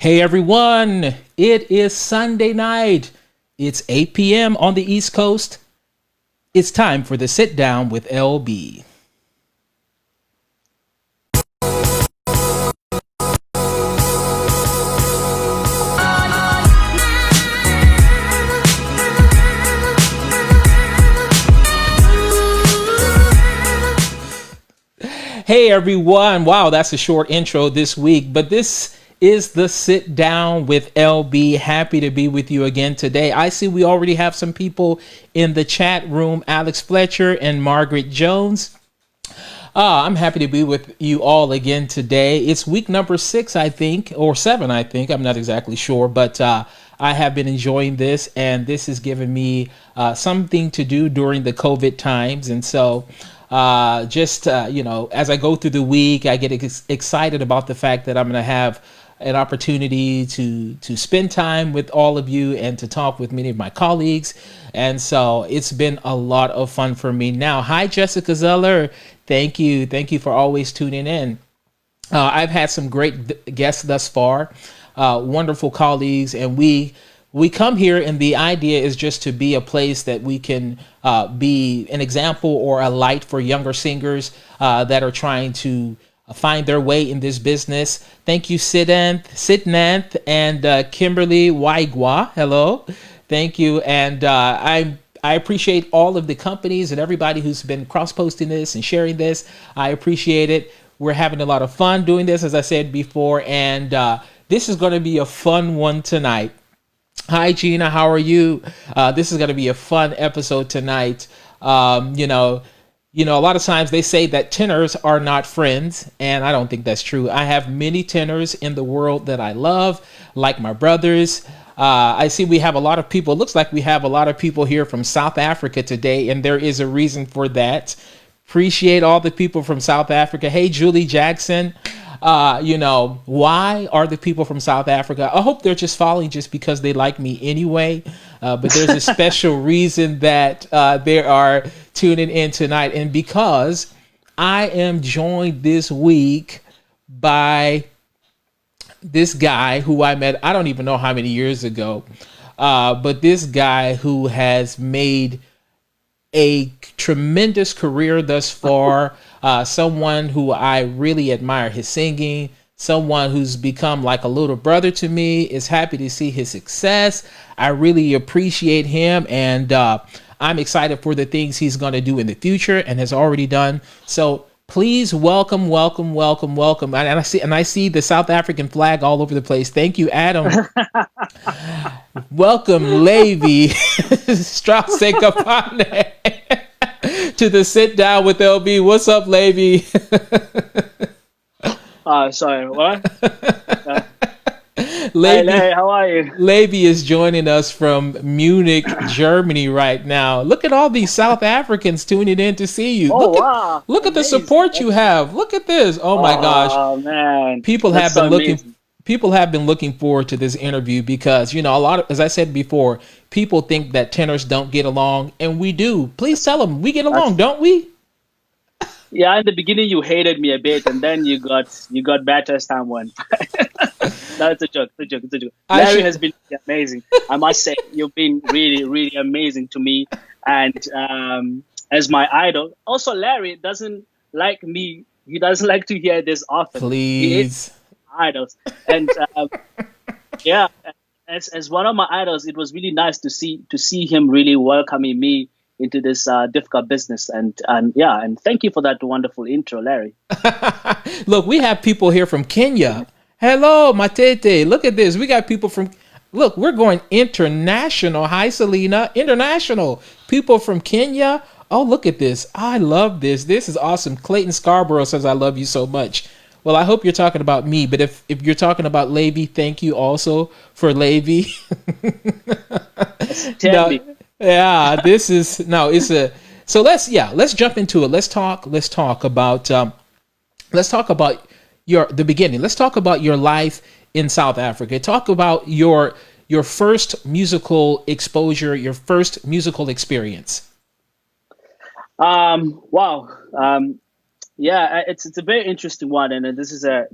Hey everyone, it is Sunday night. It's 8 p.m. on the East Coast. It's time for the Sit Down with LB. Hey everyone, wow, that's a short intro this week, but this is the Sit Down with LB. Happy to be with you again today. I see we already have some people in the chat room, Alex Fletcher and Margaret Jones. I'm happy to be with you all again today. It's week number 6, I think, or 7, I think. I'm not exactly sure, but I have been enjoying this, and this has given me something to do during the COVID times. And so as I go through the week, I get excited about the fact that I'm going to have an opportunity to spend time with all of you and to talk with many of my colleagues. And so it's been a lot of fun for me. Now, hi, Jessica Zeller. Thank you. Thank you for always tuning in. I've had some great guests thus far, wonderful colleagues, and we come here and the idea is just to be a place that we can be an example or a light for younger singers that are trying to find their way in this business. Thank you, Sidnanth and Kimberly Waigwa. Hello. Thank you. And I appreciate all of the companies and everybody who's been cross-posting this and sharing this. I appreciate it. We're having a lot of fun doing this, as I said before, and this is going to be a fun one tonight. Hi, Gina. How are you? This is going to be a fun episode tonight. A lot of times they say that tenors are not friends, and I don't think that's true. I have many tenors in the world that I love, like my brothers. I see we have a lot of people. It looks like we have a lot of people here from South Africa today, and there is a reason for that. Appreciate all the people from South Africa. Hey, Julie Jackson. Why are the people from South Africa? I hope they're just following just because they like me anyway. But there's a special reason that they are tuning in tonight. And because I am joined this week by this guy who I met, I don't even know how many years ago, but this guy who has made a tremendous career thus far, someone who I really admire his singing, someone who's become like a little brother to me, is happy to see his success. I really appreciate him, and I'm excited for the things he's going to do in the future and has already done. So please welcome. And I see the South African flag all over the place. Thank you, Adam. Welcome, Levy Sekgapane to the Sit Down with LB. What's up, Levy? Sorry, what? Levy, hey, how are you? Levy is joining us from Munich, Germany right now. Look at all these South Africans tuning in to see you. Oh, wow. Look at the support you have. Look at this. Oh my gosh. Oh, man. People have been looking forward to this interview because, a lot of, as I said before, people think that tenors don't get along, and we do. Please tell them we get along, don't we? Yeah, in the beginning you hated me a bit, and then you got better as time went. No, it's a joke. Larry has been amazing. I must say, you've been really, really amazing to me, and as my idol. Also, Larry doesn't like me. He doesn't like to hear this often. Please. He is idols, and as one of my idols, it was really nice to see him really welcoming me into this difficult business, and thank you for that wonderful intro, Larry. Look, we have people here from Kenya. Hello, Matete. Look at this. We got people from. Look, we're going international. Hi, Selena. International people from Kenya. Oh, look at this. I love this. This is awesome. Clayton Scarborough says, "I love you so much." Well, I hope you're talking about me, but if you're talking about Levy, thank you also for Levy. Yeah, this is so let's jump into it. Let's talk about the beginning. Let's talk about your life in South Africa. Talk about your first musical exposure, your first musical experience. Wow. Yeah, it's a very interesting one, and this is a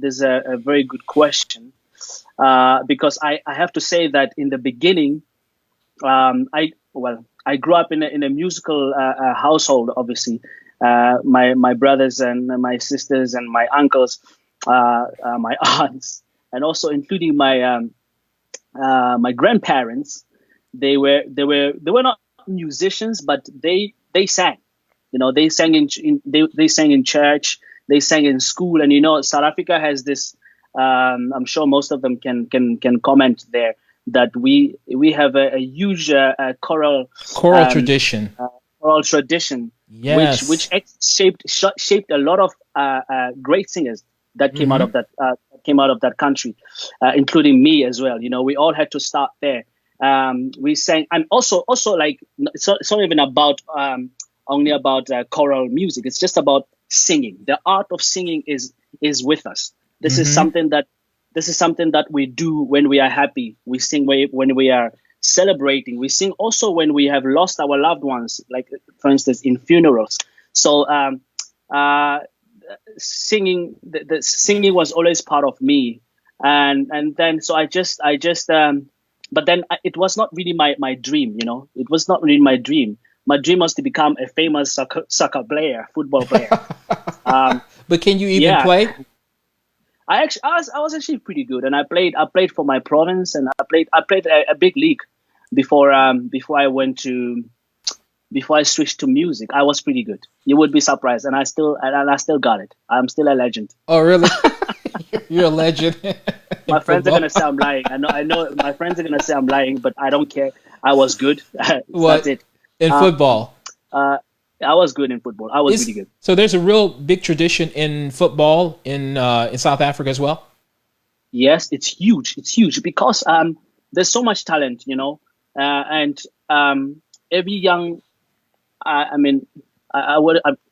very good question. because I have to say that in the beginning, I grew up in a musical household. Obviously, my brothers and my sisters and my uncles, my aunts, and also including my grandparents. They were not musicians, but they sang. They sang they sang in church, they sang in school, and South Africa has this. I'm sure most of them can comment there that we have a huge choral tradition. Choral tradition, Yes. which shaped a lot of great singers that came out of that country, including me as well. We all had to start there. We sang, and also like it's not even about only about choral music. It's just about singing. The art of singing is with us. This is something that we do when we are happy. We sing when we are celebrating. We sing also when we have lost our loved ones, like for instance in funerals. So singing, the singing was always part of me, and then so I just but then it was not really my dream. It was not really my dream. My dream was to become a famous soccer player, football player. But can you even play? I was actually pretty good, and I played for my province, and I played a big league before I switched to music. I was pretty good. You would be surprised, and I still got it. I'm still a legend. Oh, really? You're a legend. My friends are gonna say I'm lying. I know my friends are gonna say I'm lying, but I don't care. I was good. That's it. In football? I was good in football. I was really good. So there's a real big tradition in football in South Africa as well? Yes, it's huge. It's huge because there's so much talent, and every young,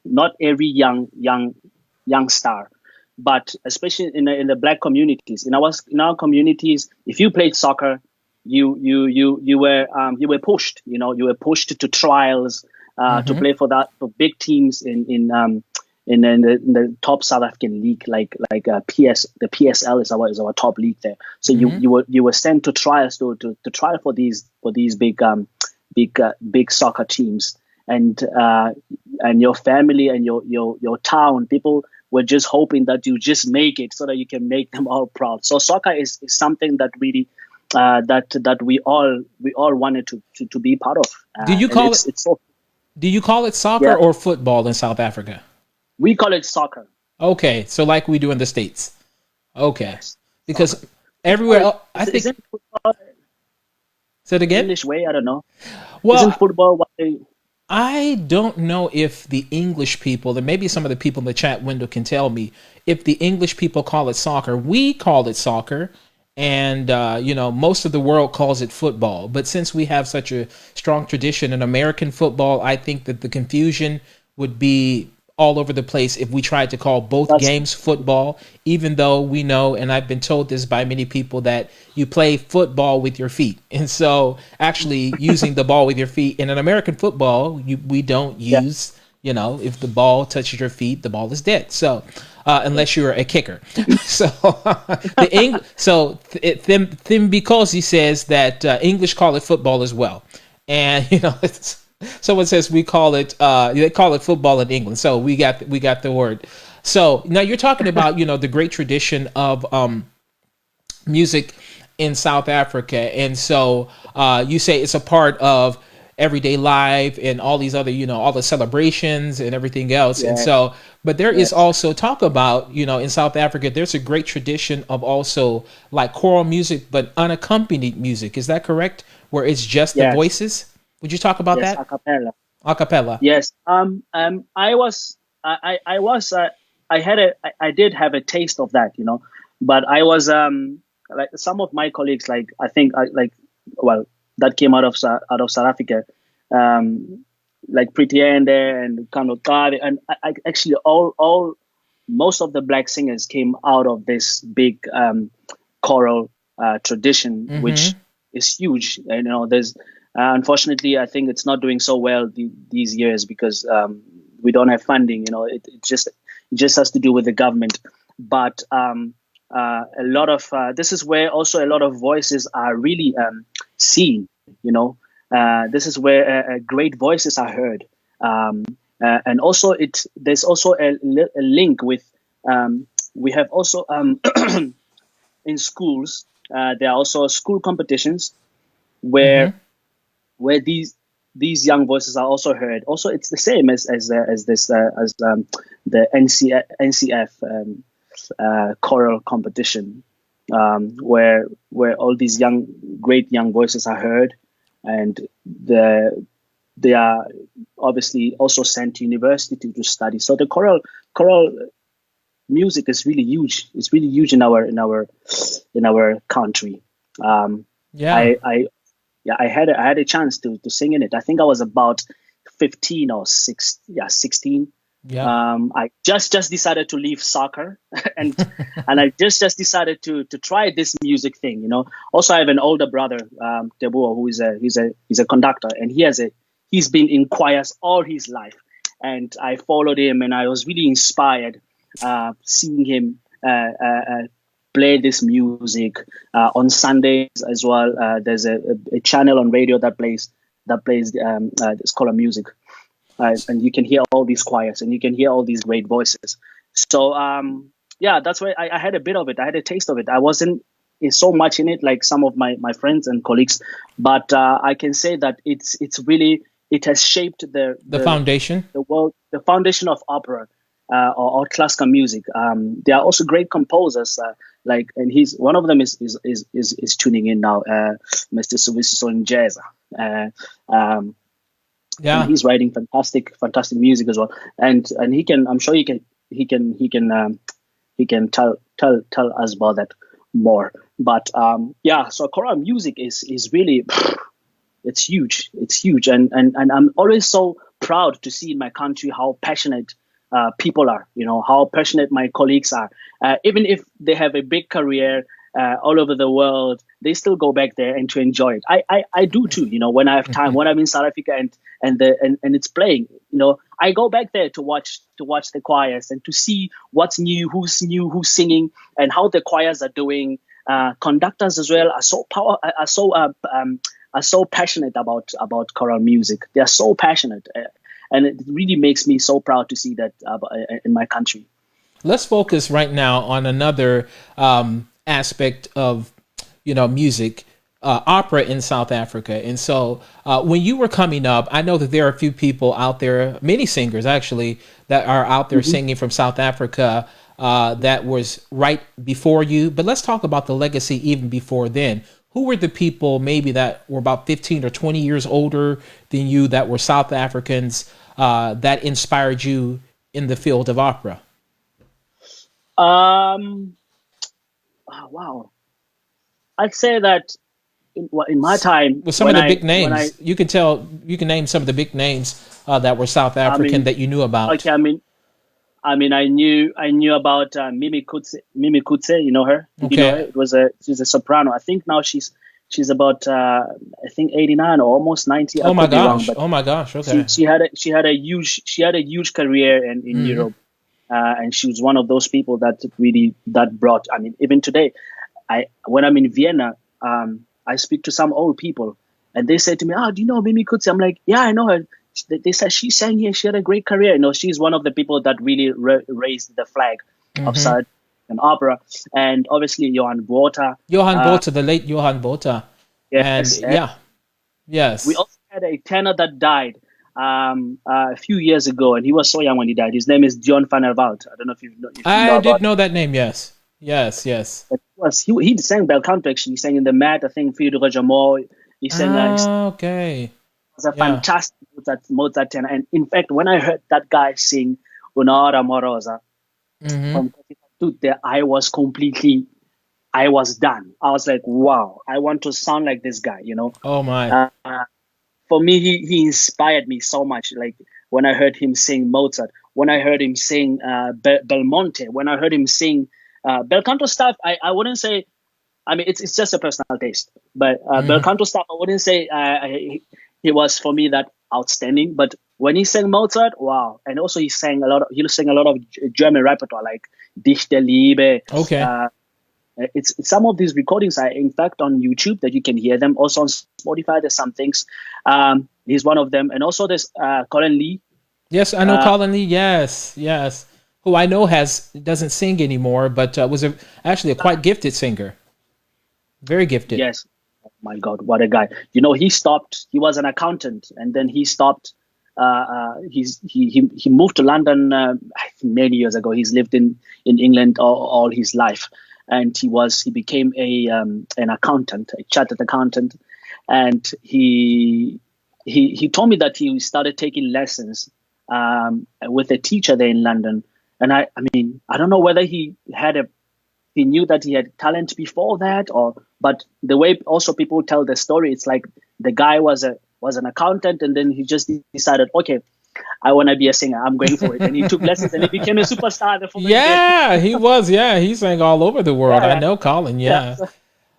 not every young star, but especially in the black communities, in our communities, if you played soccer, you were pushed, you were pushed to trials. To play for big teams in the top South African league, like the PSL is our top league there. So you were sent to trials to try for these big soccer teams, and your family and your town people were just hoping that you just make it so that you can make them all proud. So soccer is something that really that we all wanted to be part of. Do you call it? Do you call it soccer or football in South Africa? We call it soccer. Okay, so like we do in the States. Okay, yes, because soccer. Everywhere else, I think. Isn't football Say it again. English way? I don't know. Well, isn't football what they? I don't know if the English people, and maybe some of the people in the chat window can tell me, if the English people call it soccer. We call it soccer. And, most of the world calls it football. But since we have such a strong tradition in American football, I think that the confusion would be all over the place if we tried to call both games football, even though we know, and I've been told this by many people, that you play football with your feet. And so actually using the ball with your feet in an American football, we don't use, if the ball touches your feet, the ball is dead. So unless you're a kicker. So because he says that English call it football as well. And, someone says we call it they call it football in England. So we got the word. So now you're talking about the great tradition of music in South Africa, and so you say it's a part of everyday life and all these other all the celebrations and everything else. And so but there is also talk about in South Africa there's a great tradition of also like choral music but unaccompanied music. Is that correct? Where it's just the voices? Would you talk about that? A cappella. Yes. I did have a taste of that, but I was like some of my colleagues, like I think that came out of South Africa, like Pretty Ende and Kanokade, and actually all most of the black singers came out of this big choral tradition, which is huge. There's unfortunately, I think it's not doing so well these years because we don't have funding. It just has to do with the government. But a lot of this is where also a lot of voices are really seen. This is where great voices are heard, and also there's also a link with we have also in schools there are also school competitions where Mm-hmm. where these young voices are also heard. Also, it's the same as the NCF choral competition, where all these great young voices are heard, and they are obviously also sent to university to study. So the choral music is really huge. It's really huge in our country. Um, Yeah. I yeah, I had a chance to sing in it. I think I was about 15 or 16. Yeah. I just decided to leave soccer, and I just decided to try this music thing. Also, I have an older brother, Tebuo, who is he's a conductor, and he's been in choirs all his life, and I followed him, and I was really inspired seeing him play this music on Sundays as well. There's a channel on radio that plays it's called music, and you can hear all these choirs and you can hear all these great voices. So yeah, that's why I had a bit of it. I had a taste of it. I wasn't so much in it like some of my friends and colleagues, but I can say that it's really it has shaped The foundation. the world, the foundation of opera or classical music. There are also great composers and he's one of them is tuning in now, Mr. Suviso Njeza. And Yeah. he's writing fantastic music as well. And he can, I'm sure he can tell us about that more. But yeah, so choral music is really it's huge. It's huge, and I'm always so proud to see in my country how passionate people are. How passionate my colleagues are. Even if they have a big career all over the world, they still go back there and to enjoy it. I do too. When I have time, when I'm in South Africa and it's playing, I go back there to watch the choirs and to see what's new, who's singing, and how the choirs are doing. Conductors as well are so passionate about choral music. They are so passionate, and it really makes me so proud to see that in my country. Let's focus right now on another aspect of music, opera in South Africa. And so when you were coming up, I know that there are a few people out there, many singers actually, that are out there singing from South Africa that was right before you. But let's talk about the legacy even before then. Who were the people maybe that were about 15 or 20 years older than you that were South Africans that inspired you in the field of opera? Oh, wow. I'd say that in my time, With some of the big names, you can name some of the big names that were South African that you knew about. Okay, I knew about Mimi Kutse. Mimi Kutse, you know her? Did you know her? She's a soprano. I think now she's about I think 89 or almost 90. Oh my gosh! Oh my gosh! Okay. She had a huge career in Europe, and she was one of those people that brought. I mean, even today, when I'm in Vienna, I speak to some old people, and they say to me, "Oh, do you know Mimi Kutse?" I'm like, "Yeah, I know her." They said she sang here. She had a great career. She's one of the people that really raised the flag of South and opera. And obviously, Johan Botha. The late Johan Botha. Yes, and yes. We also had a tenor that died a few years ago, and he was so young when he died. His name is Dion van der Walt. I don't know if you know. I did know that name. Yes. He sang bel canto actually. He sang in the Met. I think Theo de Rogemont. He sang. Okay. It was a fantastic Mozart tenor. And in fact, when I heard that guy sing Un'ora Amorosa from Tutte, I was done. I was like, wow, I want to sound like this guy, Oh my. For me, he inspired me so much. Like when I heard him sing Mozart, when I heard him sing Belmonte, when I heard him sing bel canto stuff, I wouldn't say, I mean, it's just a personal taste, but bel canto stuff, I wouldn't say he was for me that outstanding. But when he sang Mozart, wow! And also he sang a lot of German repertoire like Dichte Liebe. Okay. It's some of these recordings are in fact on YouTube that you can hear them. Also on Spotify, there's some things. He's one of them, and also there's Colin Lee. Yes, I know Colin Lee. Yes, yes. Who I know doesn't sing anymore, but was actually a quite gifted singer. Very gifted. Yes. Oh my God, what a guy! You know, he stopped. He was an accountant, and then he stopped. He moved to London I think many years ago. He's lived in England all his life, and he became an accountant, a chartered accountant, and he told me that he started taking lessons with a teacher there in London. And I mean, I don't know whether he knew that he had talent before that, but the way also people tell the story, it's like the guy was an accountant, and then he just decided, okay, I want to be a singer. I'm going for it. And he took lessons and he became a superstar. Yeah, he was. Yeah, he sang all over the world. Yeah. I know Colin. Yeah.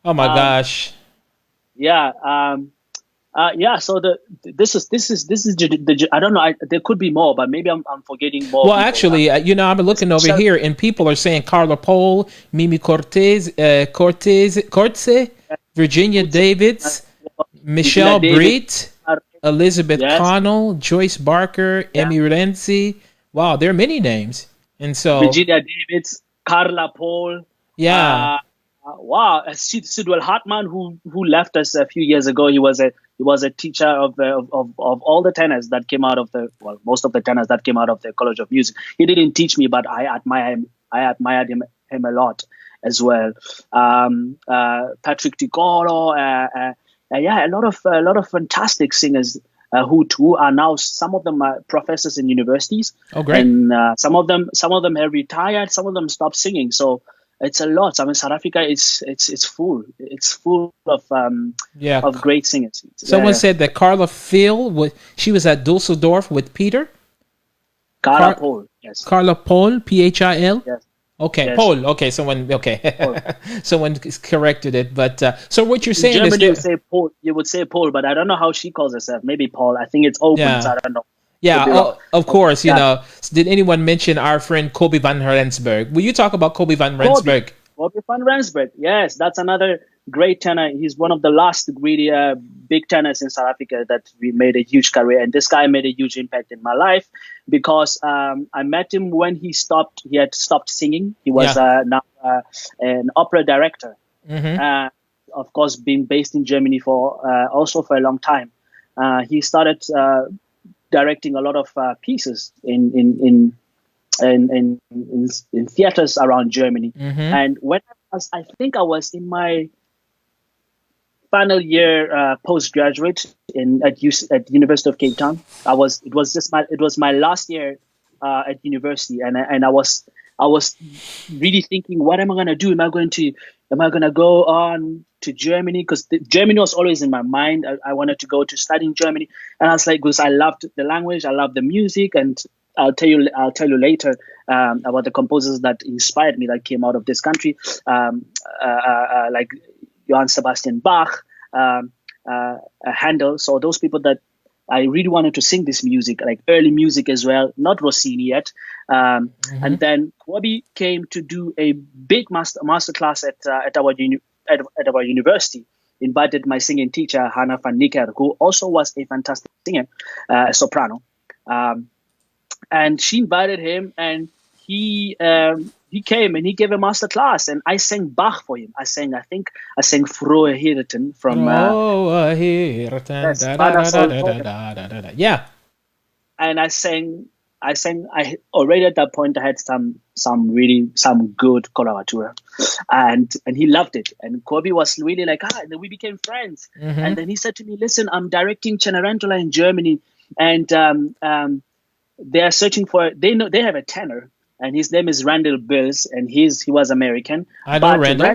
Oh my gosh. Yeah. So this is the I don't know. There could be more, but maybe I'm forgetting more. Well, actually, I'm looking over here, and people are saying Carla Pole, Mimi Cortez, Virginia Davids, Michelle Breet, Elizabeth Connell, Joyce Barker, Emmy Renzi. Wow, there are many names, and so Virginia Davids, Carla Pole. Yeah. Wow, Sidwell Hartman, who left us a few years ago. He was a teacher of all the tenors that came out of most of the tenors that came out of the College of Music. He didn't teach me, but I admired him a lot as well. Patrick Ticolo, a lot of fantastic singers who are now, some of them are professors in universities. Oh, great! And some of them have retired. Some of them stopped singing. So it's a lot. I mean, South Africa it's full. It's full of great singers. Someone said that Carla Phil, she was at Dusseldorf with Peter. Carla Pole, yes. Carla Pole, Phil. Yes. Okay, yes. Pole. Okay, someone corrected it. But so what you're saying in Germany, is you would say Pole, but I don't know how she calls herself. Maybe Paul. I think it's open. Yeah. So I don't know. Yeah, of course. You know, did anyone mention our friend Kobe van Rensburg? Will you talk about Kobe van Rensburg? Kobe van Rensburg. Yes, that's another great tenor. He's one of the last really big tenors in South Africa that we made a huge career. And this guy made a huge impact in my life because I met him when he had stopped singing. He was now an opera director. Mm-hmm. Of course, being based in Germany for a long time. He started directing a lot of pieces in theaters around Germany. Mm-hmm. And when I think I was in my final year postgraduate at University of Cape Town. It was my last year at university, and I was really thinking, what am I going to do? Am I going to go on to Germany? Because Germany was always in my mind. I wanted to go to study in Germany, and I was like, because I loved the language, I loved the music, and I'll tell you later about the composers that inspired me that came out of this country, like Johann Sebastian Bach, Handel. So those people that I really wanted to sing this music, like early music as well, not Rossini yet. Mm-hmm. And then Kwabi came to do a big master class at our university. Invited my singing teacher Hannah van Niekerk, who also was a fantastic singer, soprano. And she invited him, and he came and he gave a master class, and I sang Bach for him. I sang Frohe Hirten from yeah. And I already at that point I had some good coloratura, and he loved it. And Kobe was really like, and then we became friends. Mm-hmm. And then he said to me, listen, I'm directing Cenerentola in Germany, and they are searching for, they have a tenor, and his name is Randall Bills, and he was American. I know Randall.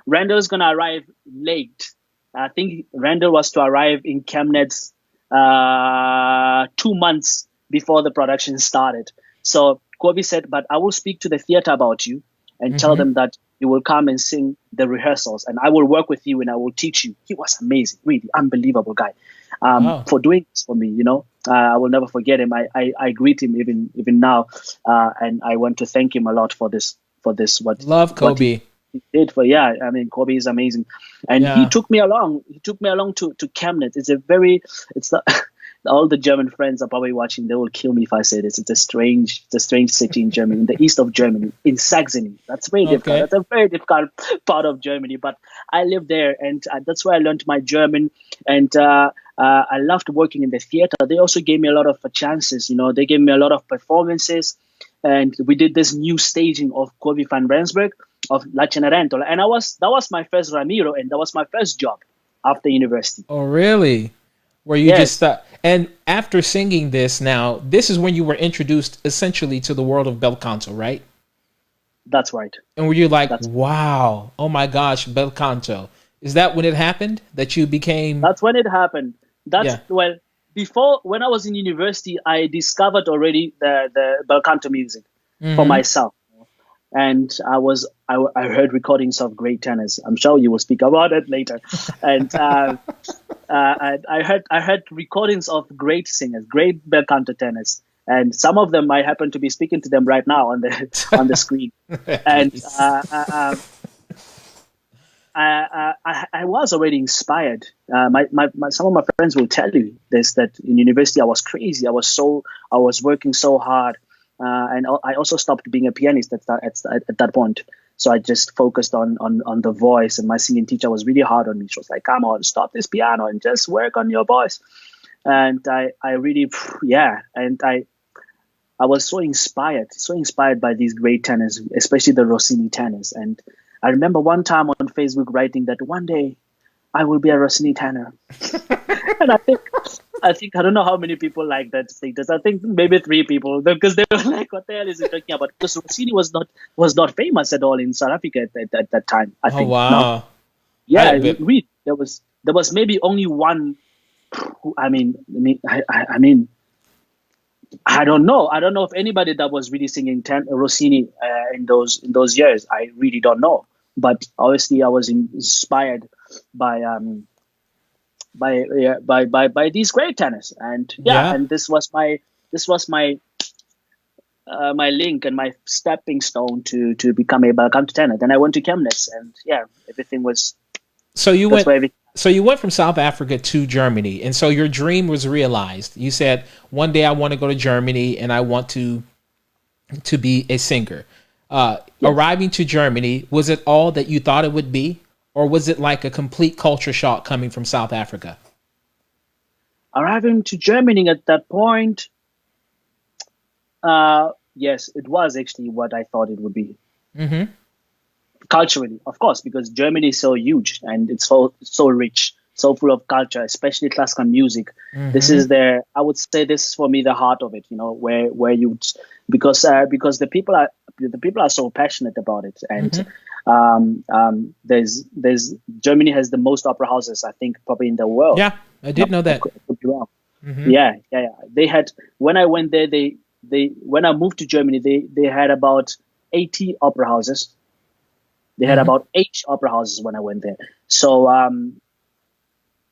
Randall is gonna arrive late. I think Randall was to arrive in Chemnitz 2 months before the production started. So Kobe said, but I will speak to the theater about you and tell them that you will come and sing the rehearsals, and I will work with you and I will teach you. He was amazing, really unbelievable guy. For doing this for me, I will never forget him. I greet him even now, and I want to thank him a lot for this for this. Love What Kobe. he did for, yeah, I mean, Kobe is amazing, and he Yeah. took me along. He took me along to Chemnitz. It's the all the German friends are probably watching. They will kill me if I say this. It's a strange city in Germany, in the east of Germany, in Saxony. That's very difficult. Okay. That's a very difficult part of Germany. But I lived there, and that's where I learned my German. And I loved working in the theater. They also gave me a lot of chances. They gave me a lot of performances, and we did this new staging of Corby van Rensburg of La Cenerentola, and that was my first Ramiro, and that was my first job after university. Oh, really? Where you just Yes, and after singing this, now this is when you were introduced essentially to the world of bel canto, right? that's right. And were you like, That's wow, oh my gosh, bel canto? Is that when it happened that you became? That's when it happened. Yeah. Well, before, when I was in university, I discovered already the bel canto music for Mm-hmm. myself, and I heard recordings of great tenors. I'm sure you will speak about it later, and I heard recordings of great singers, great bel canto tenors, and some of them I happen to be speaking to them right now on the screen, and Nice. I was already inspired. Some of my friends will tell you this, that in university I was crazy. I was working so hard, and I also stopped being a pianist at that point. So I just focused on the voice, and my singing teacher was really hard on me. She was like, "Come on, stop this piano and just work on your voice." And I really, yeah, and I was so inspired by these great tenors, especially the Rossini tenors. And I remember one time on Facebook writing that one day I will be a Rossini tenor. And I don't know how many people like that status. I think maybe 3 people, because they were like, "What the hell is he talking about?" Because Rossini was not famous at all in South Africa at that time. I Oh think no, wow. yeah, But read there was maybe only one. I mean, I don't know. I don't know if anybody that was really singing Rossini in those years. I really don't know. But obviously, I was inspired by by these great tenors, and yeah, yeah. and this was my link and my stepping stone to become a bel canto tenor. Then I went to Chemnitz, and yeah, everything was So you that's went where everything. so you went from South Africa to Germany, and so your dream was realized. You said, one day I want to go to Germany and I want to be a singer. Yes. Arriving to Germany, was it all that you thought it would be, or was it like a complete culture shock coming from South Africa? Arriving to Germany at that point, yes, it was actually what I thought it would be. Mm-hmm. Culturally, of course, because Germany is so huge and it's so rich, so full of culture, especially classical music. This Mm-hmm. is I would say this is for me the heart of it. Where you because the people are so passionate about it, and Mm-hmm. there's Germany has the most opera houses, I think, probably in the world. Yeah, I did know that. I could be wrong. Mm-hmm. Yeah. They had, when I went there, when I moved to Germany, they had about 80 opera houses. They had Mm-hmm. about 8 opera houses when I went there. So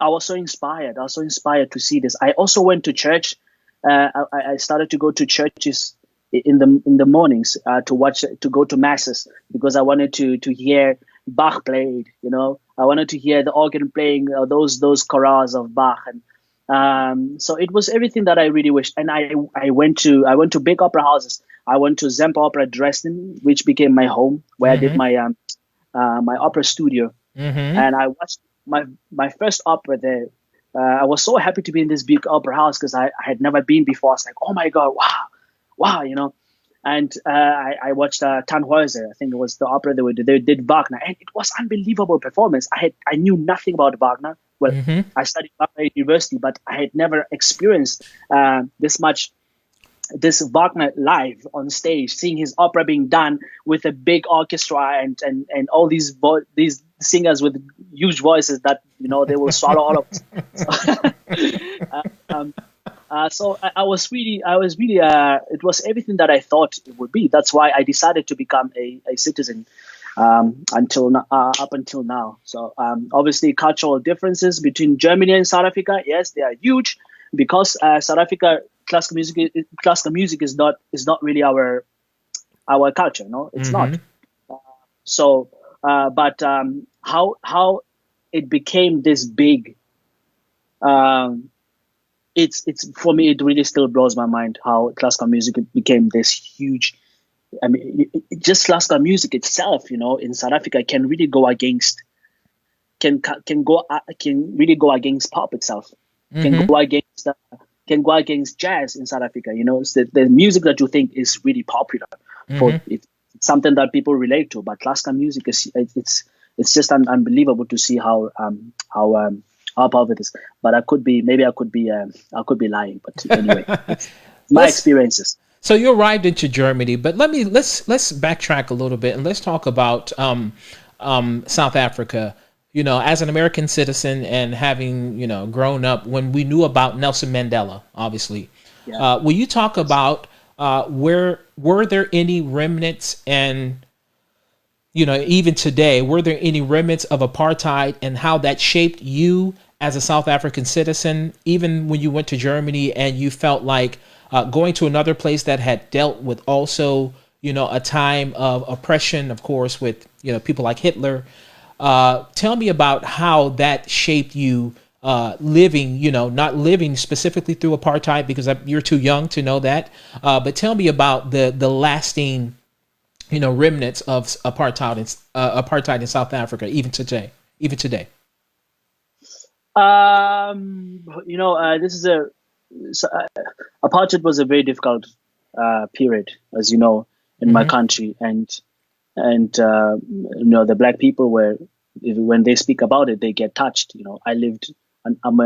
I was so inspired. I was so inspired to see this. I also went to church. I started to go to churches in the mornings to go to masses, because I wanted to hear Bach played. I wanted to hear the organ playing those chorales of Bach, and so it was everything that I really wished. And I went to big opera houses. I went to Zemp Opera Dresden, which became my home, where I did Mm-hmm. my opera studio, Mm-hmm. and I watched my first opera there. I was so happy to be in this big opera house, because I had never been before. I was like, oh my god, wow. And I watched Tannhäuser. I think it was the opera they did Wagner, and it was unbelievable performance. I knew nothing about Wagner. Well, Mm-hmm. I studied Wagner at university, but I had never experienced this Wagner live on stage, seeing his opera being done with a big orchestra and all these singers with huge voices that they will swallow all of us. So I was really it was everything that I thought it would be. That's why I decided to become a citizen up until now. So obviously cultural differences between Germany and South Africa, yes, they are huge, because South Africa classical music is not really our culture. No, it's Mm-hmm. not. So, but how it became this big, um, it's for me, it really still blows my mind how classical music became this huge. I mean, just classical music itself, in South Africa, can really go against can really go against pop itself, can Mm-hmm. go against jazz in South Africa. It's the music that you think is really popular for Mm-hmm. it's something that people relate to. But classical music is it's just unbelievable to see how powerful it is. But I could be lying. But anyway, it's my Let's experiences. So you arrived into Germany, but let's backtrack a little bit and let's talk about South Africa. As an American citizen and having grown up when we knew about Nelson Mandela, obviously, Yeah. will you talk about where were there any remnants and even today were there any remnants of apartheid and how that shaped you as a South African citizen, even when you went to Germany and you felt like going to another place that had dealt with also, a time of oppression, of course, with, people like Hitler. Tell me about how that shaped you living, not living specifically through apartheid because you're too young to know that. But tell me about the lasting, remnants of apartheid in South Africa, even today, even today. This is so, apartheid was a very difficult period, as you know, in my Mm-hmm. country, and the black people were, when they speak about it, they get touched. I lived. I'm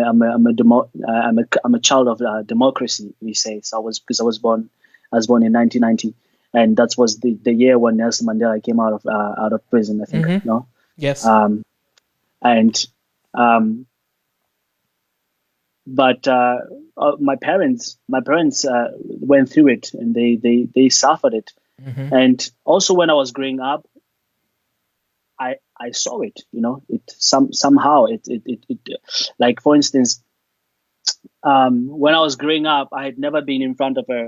a child of democracy. We say so. Because I was born in 1990, and that was the year when Nelson Mandela came out of prison. I think. Mm-hmm. No, Yes. um, and um, but my parents went through it, and they suffered it. Mm-hmm. And also, when I was growing up, I saw it. It somehow it like, for instance, when I was growing up, I had never been in front of a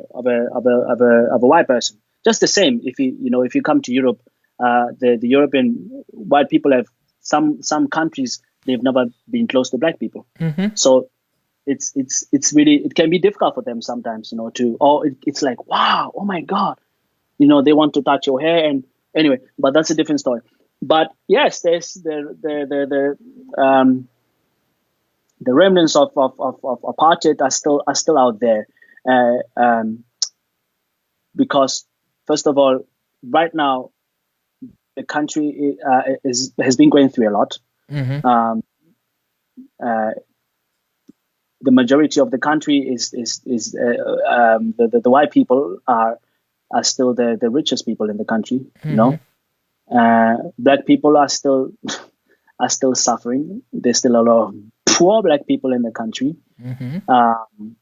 white person. Just the same, if you come to Europe, the European white people have some countries, they've never been close to black people. Mm-hmm. So it's really, it can be difficult for them sometimes, it's like, wow, oh my God, they want to touch your hair. And anyway, but that's a different story. But yes, there's the remnants of apartheid are still out there, uh, um, because first of all, right now the country has been going through a lot. Mm-hmm. um, uh, the majority of the country is the white people are still the richest people in the country. Mm-hmm. Black people are still are still suffering. There's still a lot of poor black people in the country. Mm-hmm. Um,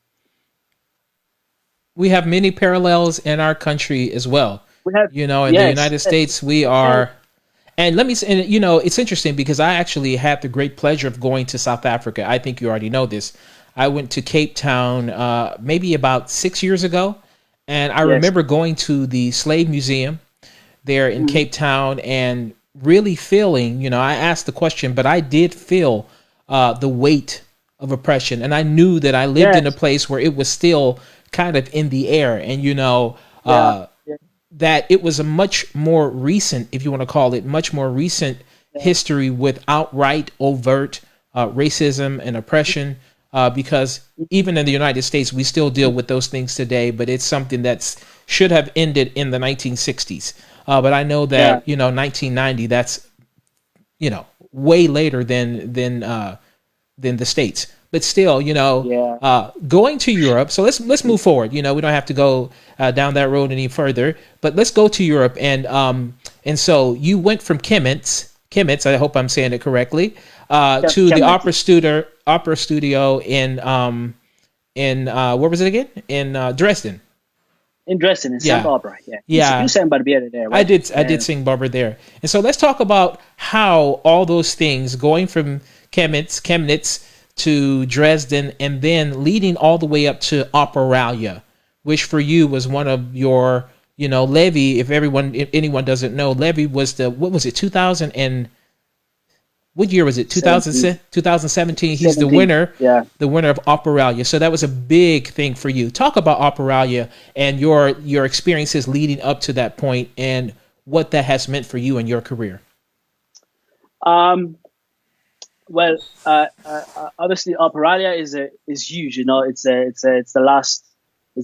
We have many parallels in our country as well. we have In the yes, United yes, States, we yes, are. And let me say, and, it's interesting because I actually had the great pleasure of going to South Africa. I think you already know this. I went to Cape Town maybe about 6 years ago. And I yes. remember going to the Slave Museum there in Mhm. Cape Town and really feeling, I asked the question, but I did feel the weight of oppression. And I knew that I lived in a Yes, place where it was still kind of in the air. And, yeah, yeah, that it was a much more recent, if you want to call it, much more recent yeah. history with outright overt racism and oppression. Because even in the United States, we still deal with those things today, but it's something that's should have ended in the 1960s. But I know Yeah, that 1990. That's way later than the states. But still, yeah. going to Europe. So let's move forward. We don't have to go down that road any further. But let's go to Europe. And so you went from Chemnitz. I hope I'm saying it correctly. To the Chemnitz. opera studio in where was it again? In Dresden. In Dresden, in St. Yeah, Barbara. Yeah, you yeah. sang Barbieri there, I right? did. I did Yeah, sing Barber there, and so let's talk about how all those things, going from Chemnitz to Dresden, and then leading all the way up to Operalia, which for you was one of your Levy, if anyone doesn't know, Levy was what was it, 2000 and what year was it? 2017. He's the 17. winner, Yeah. the winner of Operalia. So that was a big thing for you. Talk about Operalia and your experiences leading up to that point and what that has meant for you and your career. Um, well, obviously, Operalia is huge. It's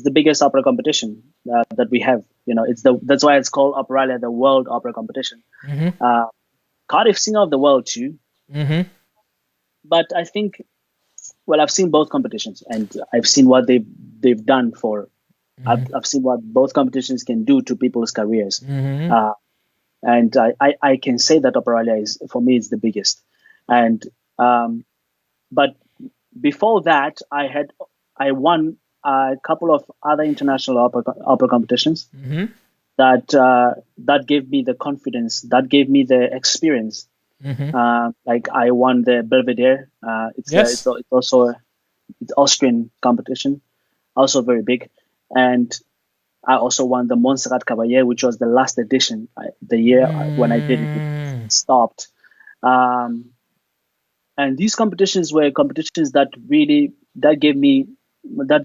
the biggest opera competition that we have. That's why it's called Operalia, the World Opera Competition. Mm-hmm. Cardiff Singer of the World too. Mm-hmm. But I think, well, I've seen both competitions, and I've seen what they've done for. Mm-hmm. I've seen what both competitions can do to people's careers. Mm-hmm. And I can say that Operalia is, for me, it's the biggest. And but before that, I won a couple of other international opera competitions Mm-hmm. that gave me the confidence, that gave me the experience. Mm-hmm. Like I won the Belvedere. Yes. It's also it's Austrian competition, also very big, and I also won the Montserrat Caballé, which was the last edition. The year when I did it, Mm. it stopped. Um, and these competitions were competitions that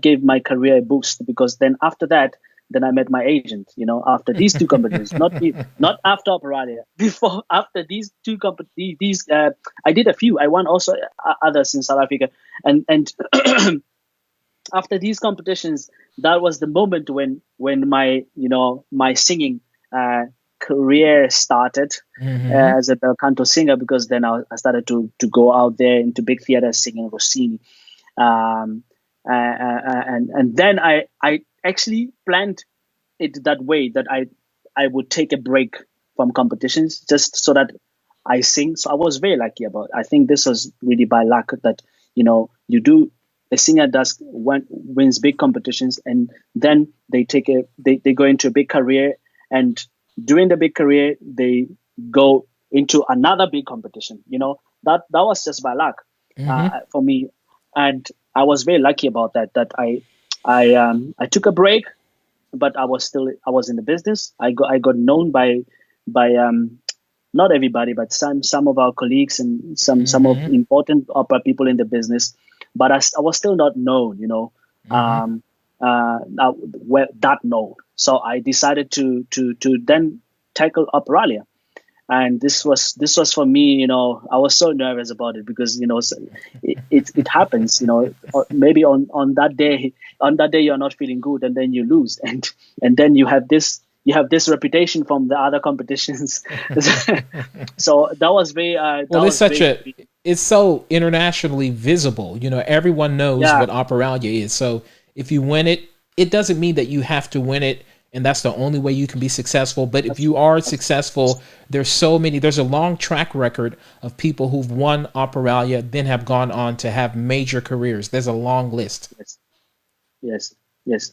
gave my career a boost, because then after that, then I met my agent. After these two competitions, not after Operalia, after these two competitions, I did a few. I won also others in South Africa, and after these competitions, that was the moment when my singing career started Mm-hmm. as a bel canto singer, because then I started to go out there into big theaters singing Rossini, and then I actually planned it that way, that I would take a break from competitions just so that I sing. So I was very lucky about. I think this was really by luck that you do. A singer wins big competitions, and then they go into a big career, and during the big career they go into another big competition. That was just by luck Mm-hmm. for me, and I was very lucky about that. That I took a break, but I was in the business. I got known by not everybody, but some of our colleagues and some of Mm-hmm. important opera people in the business. But I was still not known, Mm-hmm. that known. So I decided to then tackle Operalia. And this was for me. I was so nervous about it, because it happens. Or maybe on that day you're not feeling good, and then you lose, and then you have this reputation from the other competitions. So that was very Well, it's so internationally visible. Everyone knows yeah. what Operalia is. So if you win it, it doesn't mean that you have to win it and that's the only way you can be successful. But if That's, you are that's, successful, there's a long track record of people who've won Operalia, then have gone on to have major careers. There's a long list. yes, yes, yes.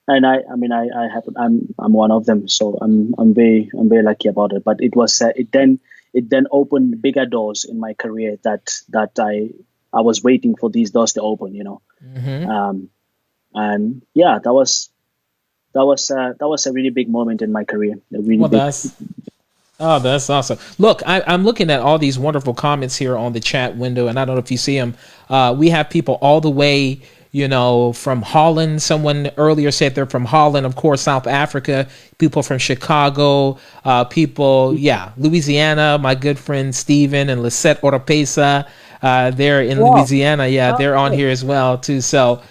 And I mean, I happen, I'm one of them, so I'm very lucky about it. But it then opened bigger doors in my career that I was waiting for these doors to open. Hmm. Um, and yeah, that was a really big moment in my career, a really Well, big. that's awesome. Look, I'm looking at all these wonderful comments here on the chat window, and I don't know if you see them. We have people all the way, from Holland. Someone earlier said they're from Holland, of course, South Africa. People from Chicago. Louisiana. My good friend Steven and Lisette Oropesa. They're in Wow. Louisiana. Yeah, Oh, they're on cool. here as well too. So,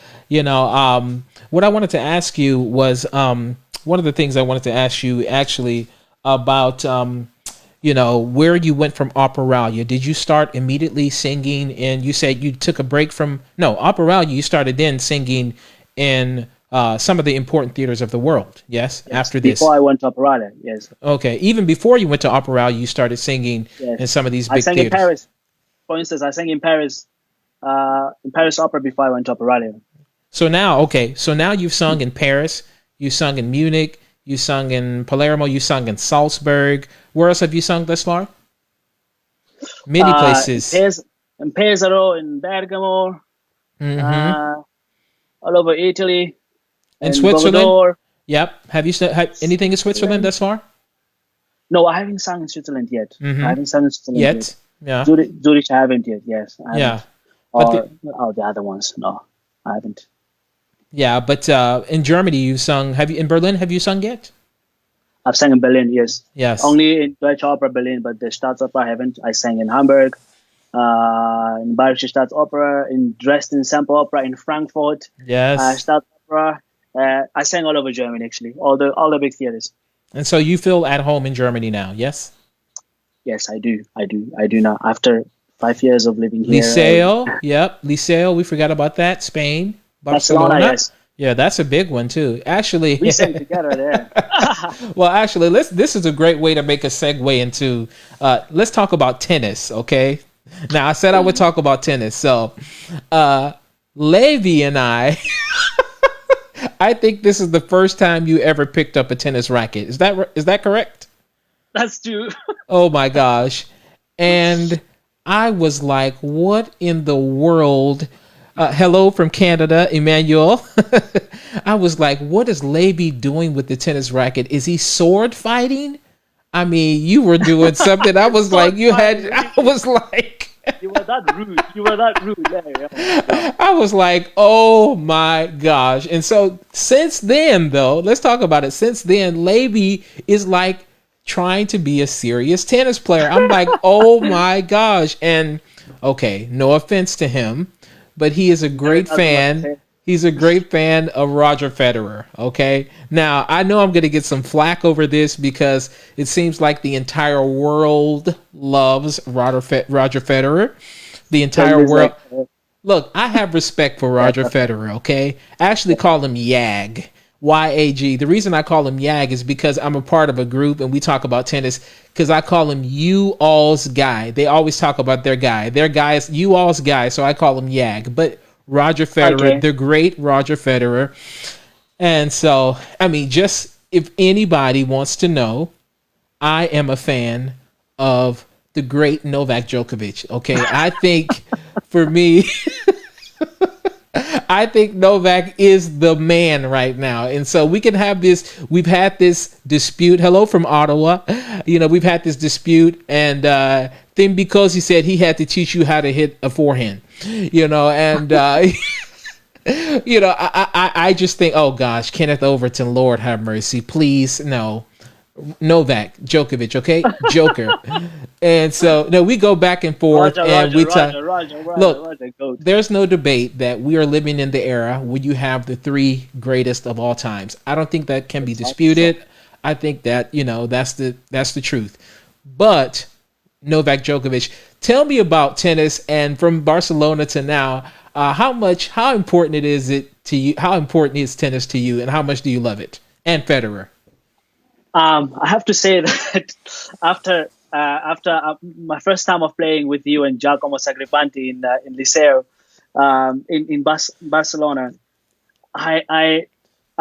what I wanted to ask you was one of the things I wanted to ask you actually about where you went from Operalia. Did you start immediately singing, and you said you took a break from Operalia? You started then singing in some of the important theaters of the world. Yes, Yes. after Before this. I went to Operalia, yes, Okay, even before you went to Operalia, you started singing in yes. some of these I big sang in theaters. Paris. For instance, I sang in Paris Opera before I went to Operalia. So now you've sung in Paris, you sung in Munich, you sung in Palermo, you sung in Salzburg. Where else have you sung thus far? Many In places. Pesaro, in Bergamo, Hmm. uh, all over Italy, In in Switzerland. Bordeaux. Yep. Have you anything in Switzerland thus far? No, I haven't sung in Switzerland yet. I Mm-hmm. haven't sung in Switzerland yet. Yet. Yeah. Zurich, I haven't yet. Yes, I Yeah. haven't. But Or the other ones, no, I haven't. in Germany you've sung. Have you in Berlin? Have you sung yet? I've sang in Berlin, yes. Yes. Only in Deutsche Oper Berlin, but the Staatsoper I haven't. I sang in Hamburg, in Bayerische Staatsoper, in Dresden Semper Opera, in Frankfurt, Yes. Staatsoper. I sang all over Germany, actually, all the big theaters. And so you feel at home in Germany now? Yes. Yes, I do. I do now. After 5 years of living here, Liceo. Yep. Liceo. We forgot about that. Spain. Barcelona, Barcelona. yes. Yeah, that's a big one too. Actually, We sang together there. well, actually, this is a great way to make a segue into. Let's talk about tennis, okay? Now, I said I would talk about tennis, so Levy and I. I think this is the first time you ever picked up a tennis racket. Is that correct? That's true. Oh my gosh! And I was like, "What in the world?" Hello from Canada, Emmanuel. I was like, what is Levy doing with the tennis racket? Is he sword fighting? I mean, you were doing something. I was like, I was like, You were that rude. You were that rude. Yeah. I was like, oh my gosh. And so since then, though, let's talk about it. Since then, Levy is like trying to be a serious tennis player. I'm like, oh my gosh. And okay, no offense to him, but he is a great fan. He's a great fan of Roger Federer. Okay. Now, I know I'm going to get some flack over this because it seems like the entire world loves Roger Federer. The entire world. Look, I have respect for Roger Federer. Okay. I actually call him Yag. YAG. The reason I call him Yag is because I'm a part of a group and we talk about tennis because I call him you all's guy. They always talk about their guy. Their guy is you all's guy. So I call him Yag. But Roger Federer, the great Roger Federer. And so, I mean, just if anybody wants to know, I am a fan of the great Novak Djokovic. Okay. I think for me, I think Novak is the man right now. And so we can have this, we've had this dispute. Hello from Ottawa. We've had this dispute and then because he said he had to teach you how to hit a forehand, and I just think, oh gosh, Kenneth Overton, Lord have mercy, please, no. Novak Djokovic, okay, Joker, and so no, we go back and forth, we talk. Look, there's no debate that we are living in the era where you have the three greatest of all times. I don't think that can be disputed. I think that that's the truth. But Novak Djokovic, tell me about tennis and from Barcelona to now. How important is it to you? How important is tennis to you, and how much do you love it? And Federer. I have to say that after my first time of playing with you and Giacomo Sagripante in Liceo, in Barcelona, I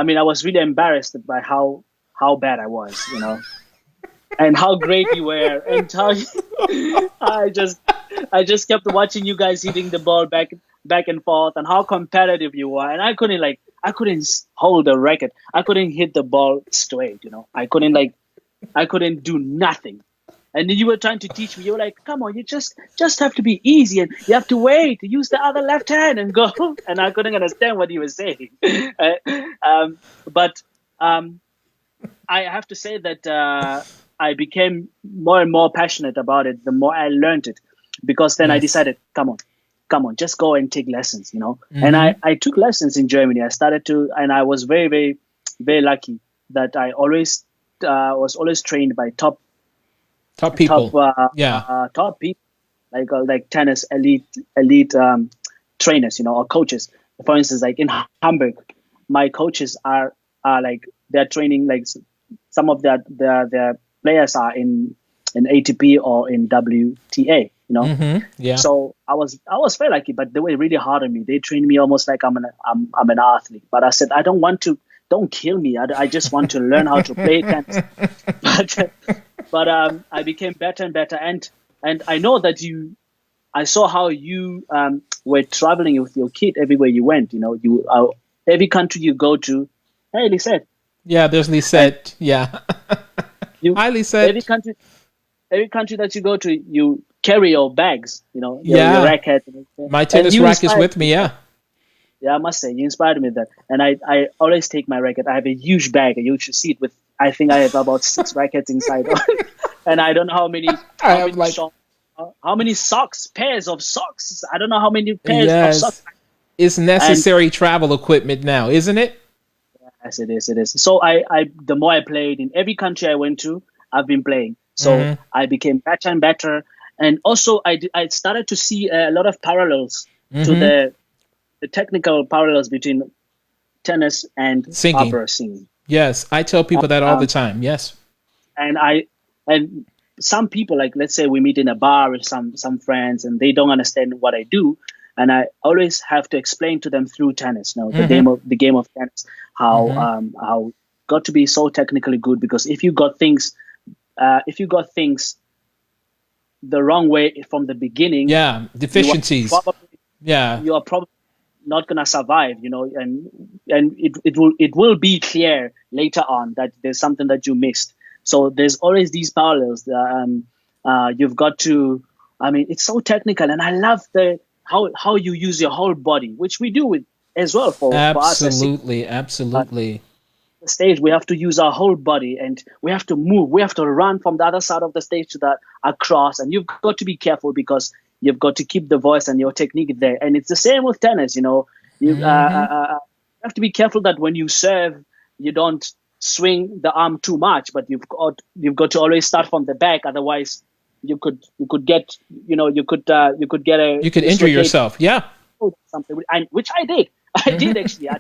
mean I was really embarrassed by how bad I was, and how great you were, and how I just kept watching you guys hitting the ball back and forth, and how competitive you were, and I couldn't hold the racket. I couldn't hit the ball straight, I couldn't do nothing. And then you were trying to teach me. You were like, come on, you just have to be easy and you have to wait to use the other left hand and go. And I couldn't understand what you were saying. But I have to say that I became more and more passionate about it the more I learned it. Because then I decided, come on, just go and take lessons, Mm-hmm. And I took lessons in Germany. I started to, and I was very, very, very lucky that I always was always trained by top people. Top people, like tennis elite trainers, or coaches. For instance, like in Hamburg, my coaches are like they're training, like some of their players are in ATP or in WTA. Mm-hmm. Yeah. So I was very lucky, but they were really hard on me. They trained me almost like I'm an athlete. But I said, don't kill me. I just want to learn how to play tennis. But I became better and better, and I know that I saw how you were traveling with your kid everywhere you went. You every country you go to. Hey, Lisette, Yeah, there's And Lisette. Yeah. you Hi, every Lisette. country every country that you go to, you carry your bags, your Yeah. racket, and everything. My And tennis you rack is inspired with me me. with that. Yeah. Yeah, I must say, you inspired me with that. And I always take my racket. I have a huge bag, and you should see it with. I think I have about 6 rackets inside, and I don't know I how have many like, shorts, how many socks, pairs of socks. I don't know how many pairs of socks. yes, it's And necessary travel equipment now, isn't it? yes, it is. It is. So the more I played in every country I went to, I've been playing. So Hmm. I became better and better, and also I started to see a lot of parallels to Hmm. the technical parallels between tennis and Singing. opera singing. Yes, I tell people that all the Um, time. Yes. and and some people, like, let's say we meet in a bar with some friends, and they don't understand what I do, and I always have to explain to them through tennis, Hmm. the game of tennis, Hmm. how got to be so technically good, because if you got things the wrong way from the beginning, Yeah, you are deficiencies. probably Yeah. you are probably not gonna survive, and it will be clear later on that there's something that you missed. So there's always these parallels. You've got to. I mean, it's so technical, and I love the how you use your whole body, which we do with as well for us as singers. Absolutely. But Absolutely. the stage, we have to use our whole body, and we have to move. We have to run from the other side of the stage to that across, and you've got to be careful because you've got to keep the voice and your technique there. And it's the same with tennis. Hmm. You have to be careful that when you serve, you don't swing the arm too much, but you've got to always start from the back. Otherwise, you could get you could get a You could injure dislocate yourself. Yeah. something, which I did. I did actually. I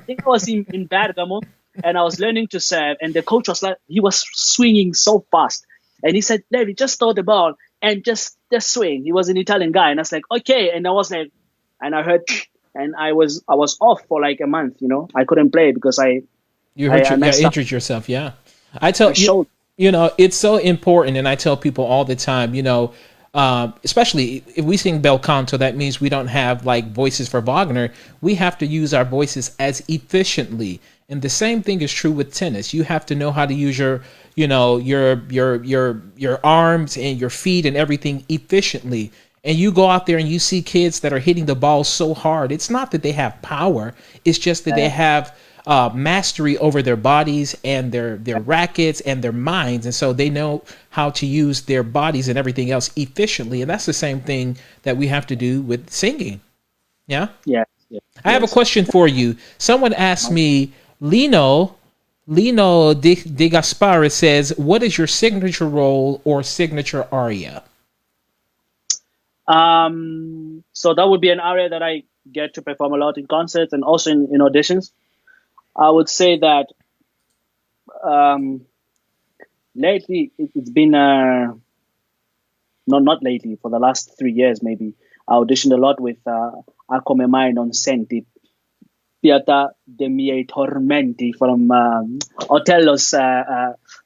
think I was in Bergamo, and I was learning to serve, and the coach was like, he was swinging so fast, and he said, "Levy, just throw the ball and just swing." He was an Italian guy, and I was like, "Okay," and I was like, and I heard, and I was off for like a month. I couldn't play because I You I, hurt I your, yeah, messed up injured yourself. Yeah. I my tell you, shoulder. it's so important. And I tell people all the time, especially if we sing bel canto, that means we don't have like voices for Wagner. We have to use our voices as efficiently. And the same thing is true with tennis. You have to know how to use your arms and your feet and everything efficiently. And you go out there and you see kids that are hitting the ball so hard. It's not that they have power. It's just that they Uh, have mastery over their bodies and their rackets and their minds, and so they know how to use their bodies and everything else efficiently. And that's the same thing that we have to do with singing. Yeah. yes, yes, I have a yes. question for you. Someone asked me, Lino de Gaspara says, "What is your signature role or signature aria?" So that would be an area that I get to perform a lot in concerts and also in auditions. I would say that um, lately it's been not lately, for the last 3 years maybe. I auditioned a lot with A Come Mai Non Senti, Pietà de Miei Tormenti from Otello's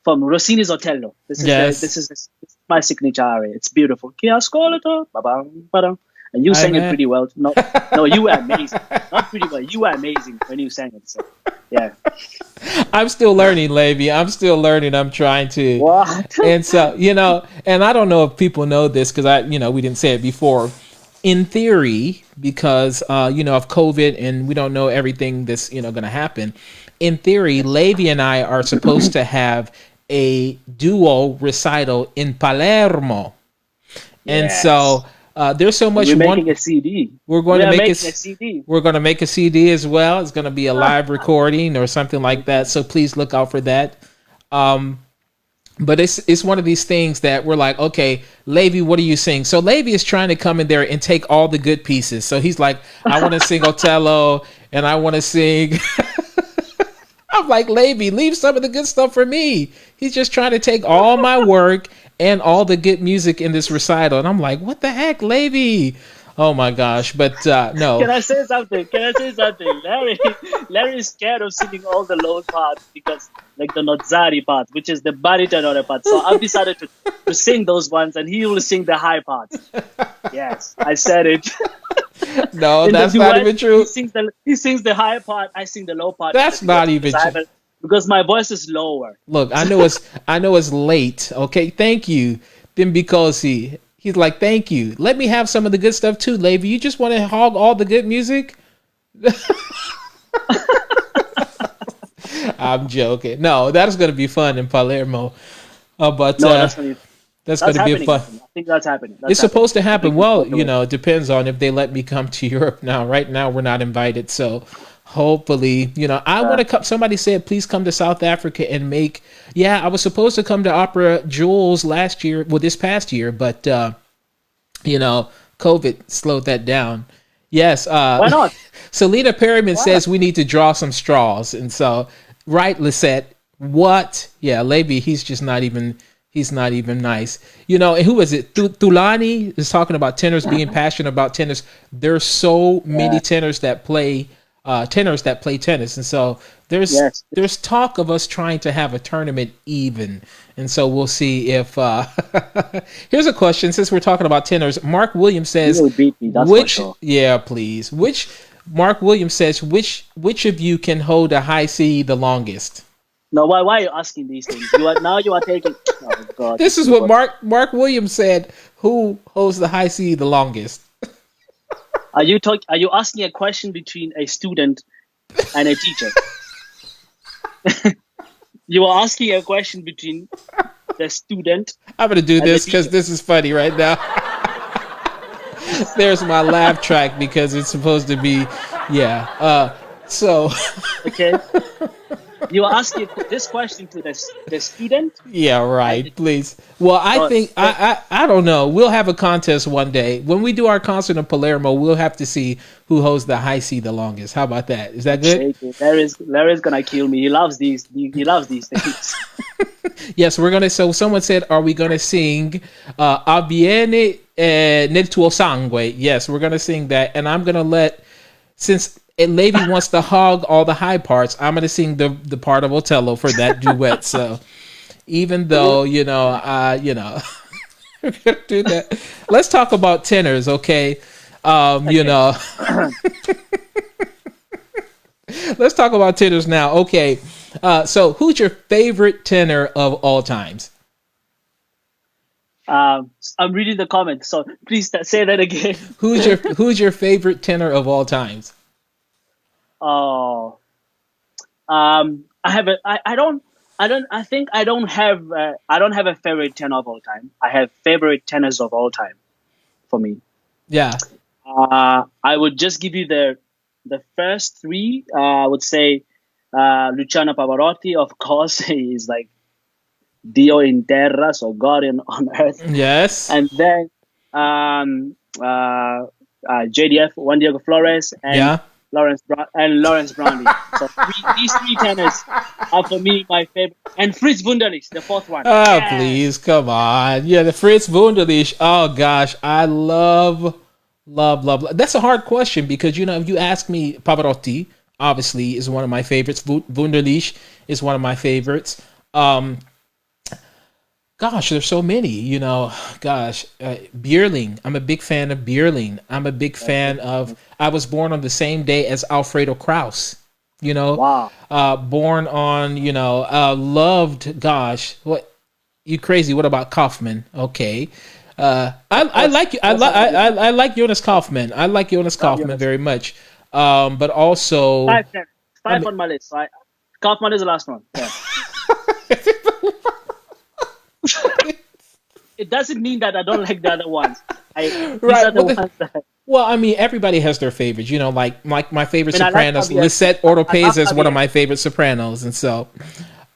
from Rossini's Otello. This is the Yes. this is my signature aria. It's beautiful. Chi ascolta, ba-bam, ba-dam. And you I sang it man. pretty well. No, you were amazing. Not pretty well. You were amazing when you sang it. So, yeah. I'm still learning, Levy. I'm still learning. I'm trying to. What? And so, and I don't know if people know this because we didn't say it before. In theory, because, of COVID and we don't know everything that's, going to happen. In theory, Levy and I are supposed to have a duo recital in Palermo. And Yes. so there's so And much we're one. making a CD. We're going We to are make making a it. CD. We're going to make a CD as well. It's going to be a live recording or something like that. So please look out for that. But it's one of these things that we're like, okay, Levy, what are you sing? So Levy is trying to come in there and take all the good pieces. So he's like, I want to sing Otello and I want to sing. I'm like, Levy, leave some of the good stuff for me. He's just trying to take all my work and all the good music in this recital. And I'm like, what the heck, Levy? Oh my gosh. But Can no. I say something? Can I say something? Larry is scared of singing all the low parts because, like the Nozzari part, which is the baritone part. So I've decided to sing those ones, and he will sing the high parts. Yes, I said it. No, In the that's not duet, even he true. sings the high part. I sing the low part in the That's duet not because even I true. have because my voice is lower. Look, I know it's late. Okay, thank you. Then because he's like, thank you. Let me have some of the good stuff too, Levy. You just want to hog all the good music? I'm joking. No, that is going to be fun in Palermo. But No, that's funny. that's going That's to be a happening. fun. I think that's happening. It's That's happening. supposed to I happen. think it's Well, on the way. it depends on if they let me come to Europe now. Right now, we're not invited. So hopefully, I want to come. Somebody said, please come to South Africa and make. Yeah, I was supposed to come to Opera Jules last year, well, this past year, but, COVID slowed that down. Yes. Why not? Selena Perryman Why? says we need to draw some straws. And so, right, Lisette, what? Yeah, Levy, he's not even nice. And who is it? Thulani is talking about tenors being passionate about tennis. There's so many Yeah. tenors that play tennis. And so Yes. there's talk of us trying to have a tournament even. And so we'll see if here's a question since we're talking about tenors. Mark Williams You says will beat me. That's for which sure. yeah, please. Which Mark Williams says which of you can hold a high C the longest? No, why are you asking these things? You are taking. Oh God. This is what Mark Williams said. Who holds the high C the longest? Are you asking a question between a student and a teacher? You are asking a question between the student I'm gonna do and the this because teacher. this is funny right now. There's my laugh track because it's supposed to be, yeah. So Okay. You are asking this question to the student yeah, and the right. teacher. Please. Well, I So, think I don't know. We'll have a contest one day when we do our concert in Palermo. We'll have to see who holds the high C the longest. How about that? Is that good? shake it. Larry's gonna kill me. He loves these. He loves these things. Yes, we're gonna. So someone said, "Are we gonna sing Avviene nel tuo sangue?" Yes, we're gonna sing that, and I'm gonna let since Levy wants to hog all the high parts. I'm gonna sing the part of Otello for that duet. So even though we're gonna do that. Let's talk about tenors, okay? Okay. Let's talk about tenors now. Okay, so who's your favorite tenor of all times? I'm reading the comments, so please say that again. Who's your favorite tenor of all times? Oh, I have a. I think I don't have a favorite tenor of all time. I have favorite tenors of all time for me. Yeah, I would just give you the first three. I would say Luciano Pavarotti, of course, he is like Dio in terra, so God on earth. yes, And then JDF, Juan Diego Flores, and yeah. Lawrence Brownlee. So these three tenors are for me my favorite. And Fritz Wunderlich, the fourth one. Oh, Yes. please, come on. Yeah, the Fritz Wunderlich. Oh gosh, I love. That's a hard question because if you ask me, Pavarotti obviously is one of my favorites. Wunderlich is one of my favorites. Gosh, there's so many. Bierling. I'm a big fan of Bierling. I'm a big fan of. I was born on the same day as Alfredo Kraus. Wow. Born on. Loved. Gosh, what you crazy? What about Kaufman? Okay. I like you. I like Jonas Kaufman. I like Jonas Love Kaufman Jonas. very much. But also, Five tenors. I Five mean, on my list. Right? Kaufman is the last one. Yeah. It doesn't mean that I don't like the other ones. These are right. the ones that. Well, I mean, everybody has their favorites. Like my favorite I mean, I like sopranos. Javier. Lisette I love Oropeza is one of Javier. my favorite sopranos, and so,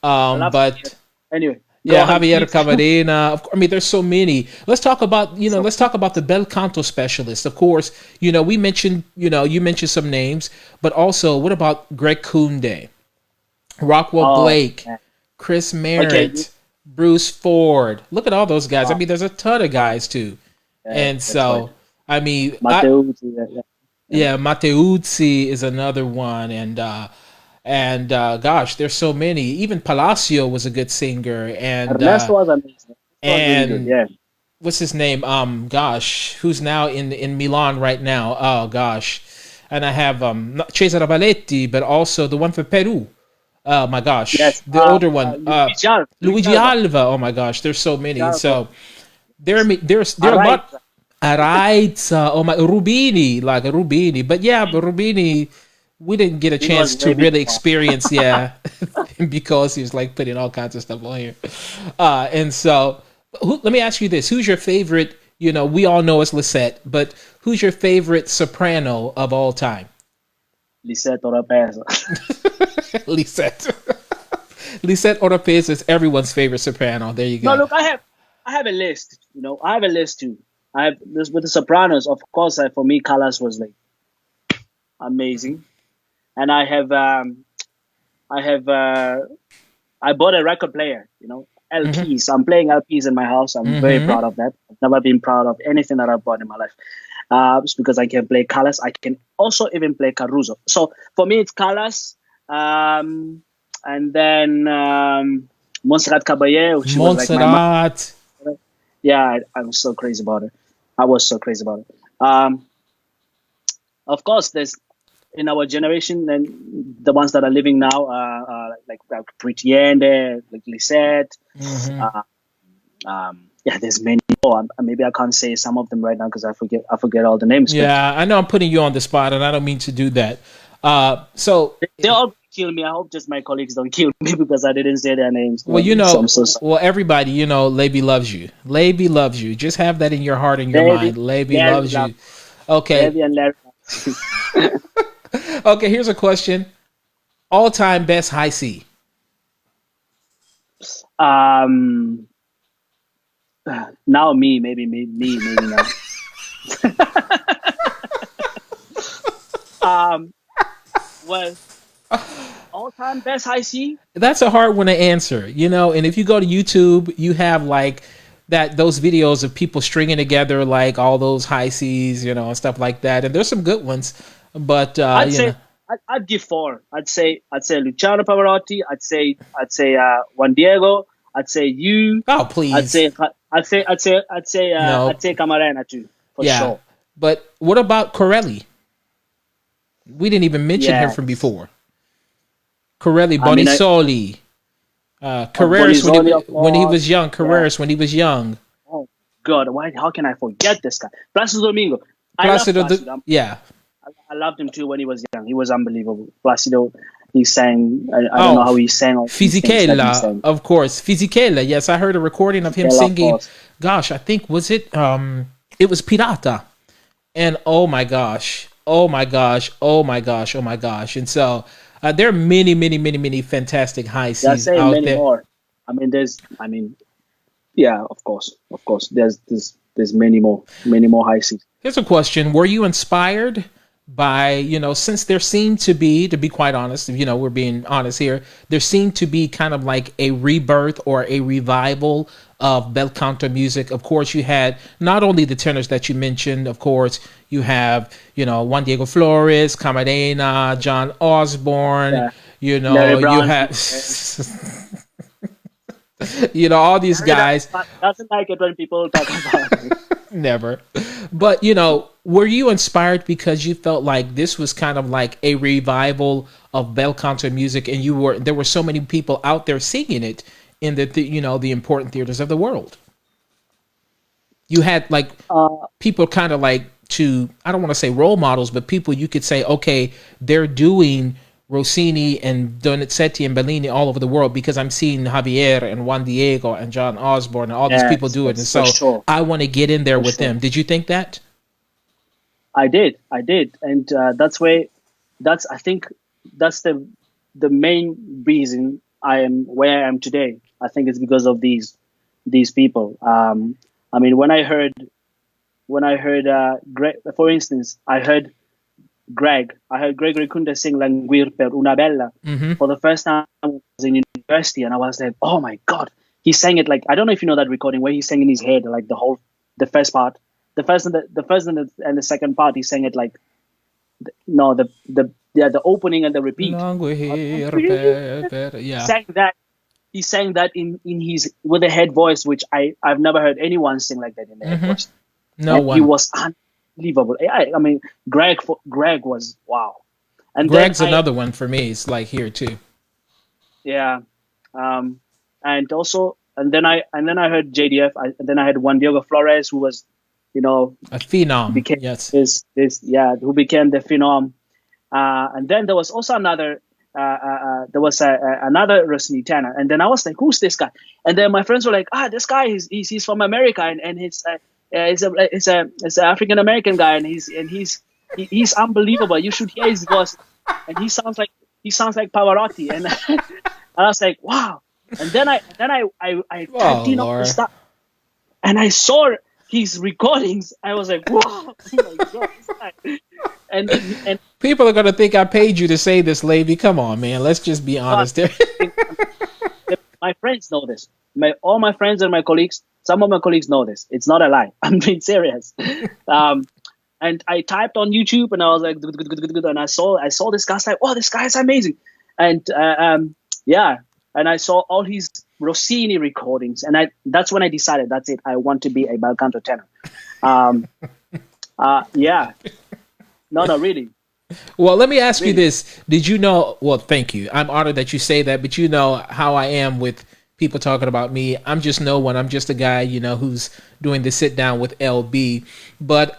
I love Javier. but Anyway, go yeah, on, Javier please. Camarena. I mean, there's so many. Let's talk about So let's talk about the bel canto specialist. Of course, we mentioned you mentioned some names, but also what about Greg Kunde, Rockwell oh Blake, man. Chris Okay, Merritt, Bruce Ford. Look at all those guys. I wow. mean, there's a ton of Wow. guys too, Yeah, and that's right. so I mean, Mateusz, yeah, yeah, yeah. yeah, Mateuzzi is another one, and gosh, there's so many. Even Palacio was a good singer, Ernesto was amazing. Ernesto was really good. and Yeah. what's his name? Gosh, who's now in Milan right now? Oh gosh, and I have not Cesare Valletti, but also the one for Peru. Oh my gosh, Yes. the older one, Luigi Alva. Luigi Luigi Alva. Alva. Oh my gosh, there's so many. Alva. So there are a Alright. lot. Araiza, oh my, Rubini, like Rubini. But yeah, but Rubini, we didn't get a He was chance to way really before. experience, yeah, because he was like putting all kinds of stuff on here. And so, let me ask you this: who's your favorite? You know, we all know it's Lisette, but who's your favorite soprano of all time? Lisette Oropesa. Lisette. Lisette Oropesa is everyone's favorite soprano. There you No, go. look, I have a list. I have a list too. I have this with the Sopranos. Of course, for me, Callas was like amazing, and I have I bought a record player. Hmm. LPs. I'm playing LPs in my house. I'm very Hmm. proud of that. I've never been proud of anything that I've bought in my life. It's because I can play Callas. I can also even play Caruso. So for me, it's Callas. And then Montserrat Caballé, she was like my mom. Montserrat. Yeah, I was so crazy about it. I was so crazy about it. Of course, there's in our generation and the ones that are living now, like Pritiende, like Lisette. Hmm. Uh, yeah, there's many more. Maybe I can't say some of them right now because I forget all the names. But Yeah, I know I'm putting you on the spot, and I don't mean to do that. So, they all kill me. I hope just my colleagues don't kill me because I didn't say their names. well, So I'm so sorry. well, everybody, Levy loves you. Levy loves you. Just have that in your heart and your David, mind. Levy Larry, loves love you. Okay, Larry and Larry. okay. Here's a question: all-time best high C. um, Now maybe now. Um, well, all time best high C. That's a hard one to answer, And if you go to YouTube, you have like those videos of people stringing together like all those high C's, and stuff like that. And there's some good ones, but I'd say I'd give four. I'd say Luciano Pavarotti. I'd say Juan Diego. I'd say you. oh I'd please, say I'd say I'd say I'd say no, I'd say Camarena too for yeah. sure. But what about Corelli? We didn't even mention him from Yes. before. Corelli, I mean, Bonisoli, Carreras Bonisoli of when he course. was young. Yeah. Carreras when he was young. Oh God, why? How can I forget this guy? Placido Domingo. I love Placido, Placido. yeah. I loved him too when he was young. He was unbelievable. Placido, he sang. I don't know Oh, how he sang all these things that he Fisichella, sang. of course. Fisichella, yes, I heard a recording of him Fisichella, of singing. course. Gosh, I think was it was Pirata. And oh my gosh, oh my gosh, oh my gosh, oh my gosh. And so there are many, many, many, many fantastic high There are C's saying out many there. more. Yeah, of course. There's many more high seas. Here's a question. Were you inspired by, since there seemed to be quite honest, we're being honest here, there seemed to be kind of like a rebirth or a revival of bel canto music. Of course, you had not only the tenors that you mentioned, of course, you have, Juan Diego Flores, Camarena, John Osborne, Yeah, Larry you Brownlee. have, all these Larry guys. doesn't like it when people talk about him. Never. But, were you inspired because you felt like this was kind of like a revival of bel canto music and there were so many people out there singing it in the important theaters of the world? You had like Uh, people kind of like I don't want to say role models, but people you could say, okay, they're doing Rossini and Donizetti and Bellini all over the world because I'm seeing Javier and Juan Diego and John Osborne and all these people yes, do it. And yes, for so sure, I want to get in there for with sure. them. Did you think that? I did, and I think that's the main reason I am where I am today. I think it's because of these people. When I heard Greg, for instance, I heard Gregory Kunda sing Languir per una bella Mm-hmm. for the first time I was in university, and I was like, oh my god, he sang it like I don't know if you know that recording where he sang in his head like the first part, the second part, he sang it like no the opening and the repeat. He Yeah. sang that he sang that in his with a head voice, which I've never heard anyone sing like that in the head Mm-hmm. voice, No and he one. was unbelievable. I mean, Greg was wow, and then Greg's another one for me. It's like here too. Yeah. Um, and then I heard JDF. And then I had Juan Diego Flores, who was, you know, A phenom. became Yes. who became the phenom. And then there was also another Rosny Tanner. And then I was like, who's this guy? And then my friends were like, this guy he's from America, and he's an African American guy, and he's unbelievable. You should hear his voice, and he sounds like Pavarotti. And I was like, wow. And then I Oh typed in all the Lord. stuff, and I saw his recordings. I was like, wow, oh my god, this guy. And People are gonna think I paid you to say this, Levy. Come on, man. Let's just be God, honest here. my friends know this. All my friends and my colleagues. Some of my colleagues know this. It's not a lie. I'm being serious. Um, and I typed on YouTube, and I was like, "Good, good, good, good, good," and I saw this guy. I was like, "Oh, this guy is amazing," and yeah, and I saw all his Rossini recordings, and that's when I decided that's it. I want to be a bel canto tenor. Um, yeah, no, really, Well, let me ask you really. this. Did you know? Well, thank you. I'm honored that you say that, but you know how I am with people talking about me. I'm just no one. I'm just a guy, who's doing the sit down with LB. But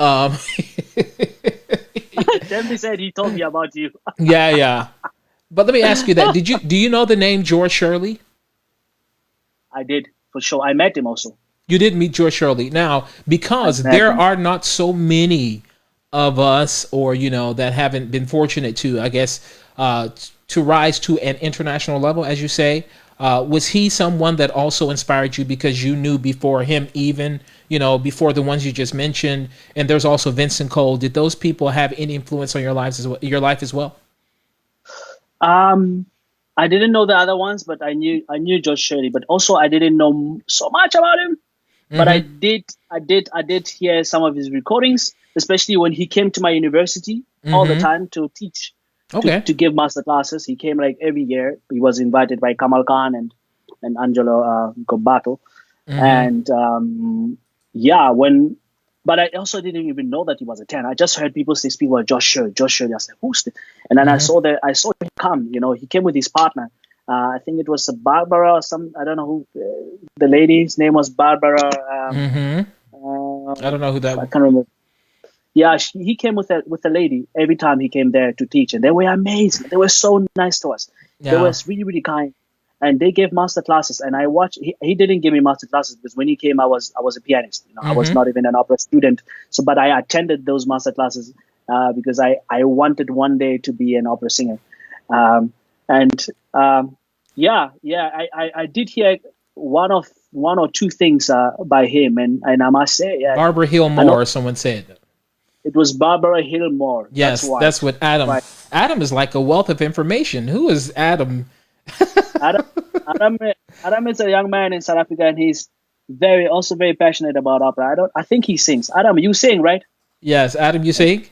Dempsey said he told me about you. yeah, yeah. But let me ask you that. Do you know the name George Shirley? I did for sure. I met him also. You did meet George Shirley. Now, I because met there him. are not so many of us, or that haven't been fortunate to, I guess, to rise to an international level, as you say. Was he someone that also inspired you because you knew before him, even before the ones you just mentioned? And there's also Vincent Cole. Did those people have any influence on your lives as well, your life as well? Um, I didn't know the other ones, but I knew Josh Shirley, but also I didn't know so much about him. But I Mm-hmm. did hear some of his recordings, especially when he came to my university all the Mm-hmm. time to teach, Okay. to give master classes. He came like every year. He was invited by Kamal Khan and Angelo Gobbato. Mm-hmm. And yeah, but I also didn't even know that he was a 10. I just heard people say, people were Josh Shirley, Josh Shirley. I said, who's this? And then Mm-hmm. I saw him come. He came with his partner. I think it was Barbara or some. I don't know who the lady's name was. Barbara. Mm-hmm. I don't know who that I was. can't remember. Yeah, he came with a lady every time he came there to teach, and they were amazing. They were so nice to us. They were Yeah. really, really kind, and they gave master classes. And I watched. He didn't give me master classes because when he came, I was a pianist. I was Mm-hmm. not even an opera student. So, but I attended those master classes because I wanted one day to be an opera singer. And yeah, I did hear one or two things by him, and I must say, yeah, Barbara Hill I know Moore, someone said. it was Barbara Hill Moore. That's Yes, why. that's what Adam. Right. Adam is like a wealth of information. Who is Adam? Adam, Adam, Adam is a young man in South Africa, and he's very passionate about opera. I think he sings. Adam, you sing, right? Yes, Adam, you say?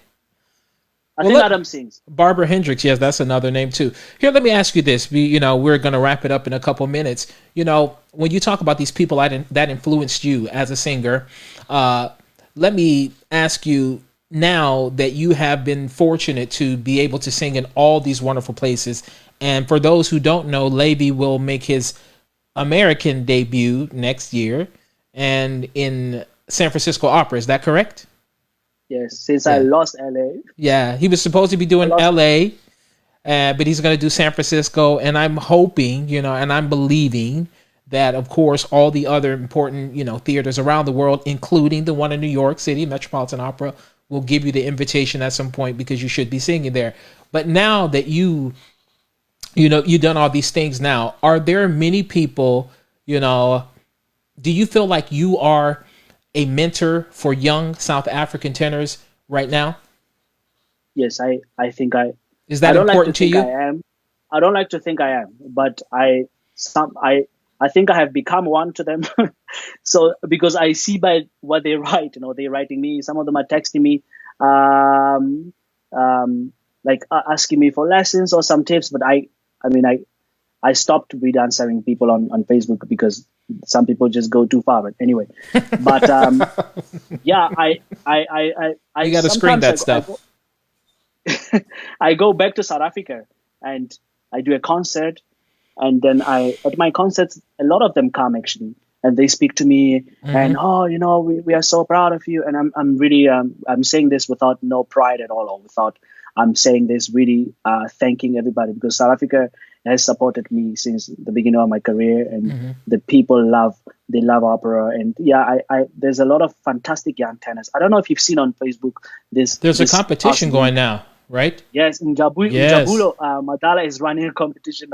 I Well, think let Adam sings. Barbara Hendricks. Yes, that's another name too. Here, let me ask you this. We're going to wrap it up in a couple minutes. When you talk about these people that influenced you as a singer, uh, let me ask you now that you have been fortunate to be able to sing in all these wonderful places. And for those who don't know, Levy will make his American debut next year and in San Francisco Opera. Is that correct? Yes, since I Yeah. lost LA, Yeah. He was supposed to be I doing lost. LA, but he's going to do San Francisco. And I'm hoping, and I'm believing that, of course, all the other important, theaters around the world, including the one in New York City, Metropolitan Opera, will give you the invitation at some point because you should be singing there. But now that you've done all these things now, are there many people, you know, do you feel like you are a mentor for young South African tenors right now? Yes, I think I. Is I that don't like to important to think I you? am. I don't like to think I am, but I think I have become one to them. So because I see by what they write, they're writing me. Some of them are texting me, um, like asking me for lessons or some tips. But I mean, I stopped with answering people on Facebook because some people just go too far. But anyway, but yeah, I You got to screen sometimes that stuff. I go back to South Africa and I do a concert. And then at my concerts, a lot of them come actually, and they speak to me, and we are so proud of you. And I'm really I'm saying this without no pride at all, or without I'm saying this really thanking everybody, because South Africa has supported me since the beginning of my career, and the people love opera. And I there's a lot of fantastic young tenors. I don't know if you've seen on Facebook there's a competition going now, right? Yes, in Yes. Jabulo, Madala is running a competition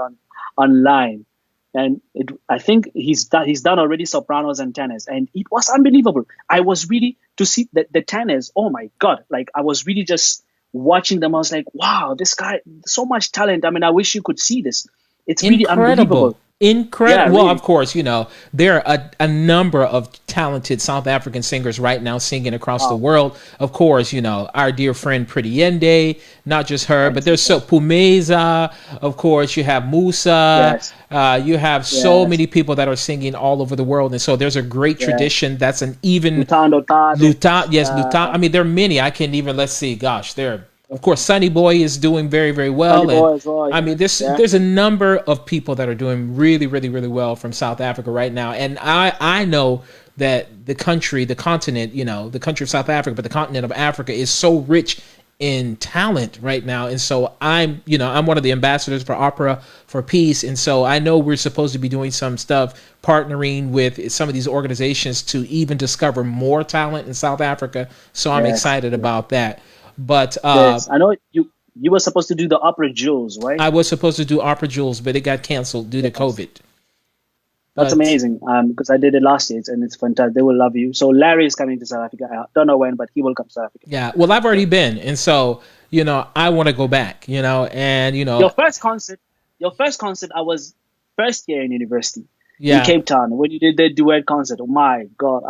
online, and I think he's done already sopranos and tenors, and it was unbelievable. I was really to see the tenors. Oh my God! Like I was really just watching them. I was like, wow, this guy, so much talent. I mean, I wish you could see this. It's really Incredible. unbelievable. Yeah, Incredible. Well, really. of course, there are a number of talented South African singers right now singing across the Wow. world. Of course, our dear friend Pretty Yende, not just her, but there's so Pumeza. Of course, you have Musa. Yes, You have so yes, many people that are singing all over the world. And so there's a great yes. tradition that's an even Lutando Tabe, Luta. Yes, Luta. I mean, there are many. I can't even, let's see, gosh, of course, Sunny Boy is doing very, very Funny well, and Boy as well. I mean, Yeah. there's a number of people that are doing really, really, really well from South Africa right now, and I know that the country, the continent, the country of South Africa, but the continent of Africa is so rich in talent right now, and so I'm one of the ambassadors for Opera for Peace, and so I know we're supposed to be doing some stuff, partnering with some of these organizations to even discover more talent in South Africa. So I'm Yes. excited about that. But Yes. I know you were supposed to do the opera jewels, right? I was supposed to do Opera Jewels, but it got canceled due to Yes. COVID. That's But amazing. Because I did it last year, and it's fantastic. They will love you. So Larry is coming to South Africa. I don't know when, but he will come to South Africa. yeah, well, I've already been, and so I want to go back. And Your first concert, I was first year in university in yeah, Cape Town when you did the duet concert. Oh my God,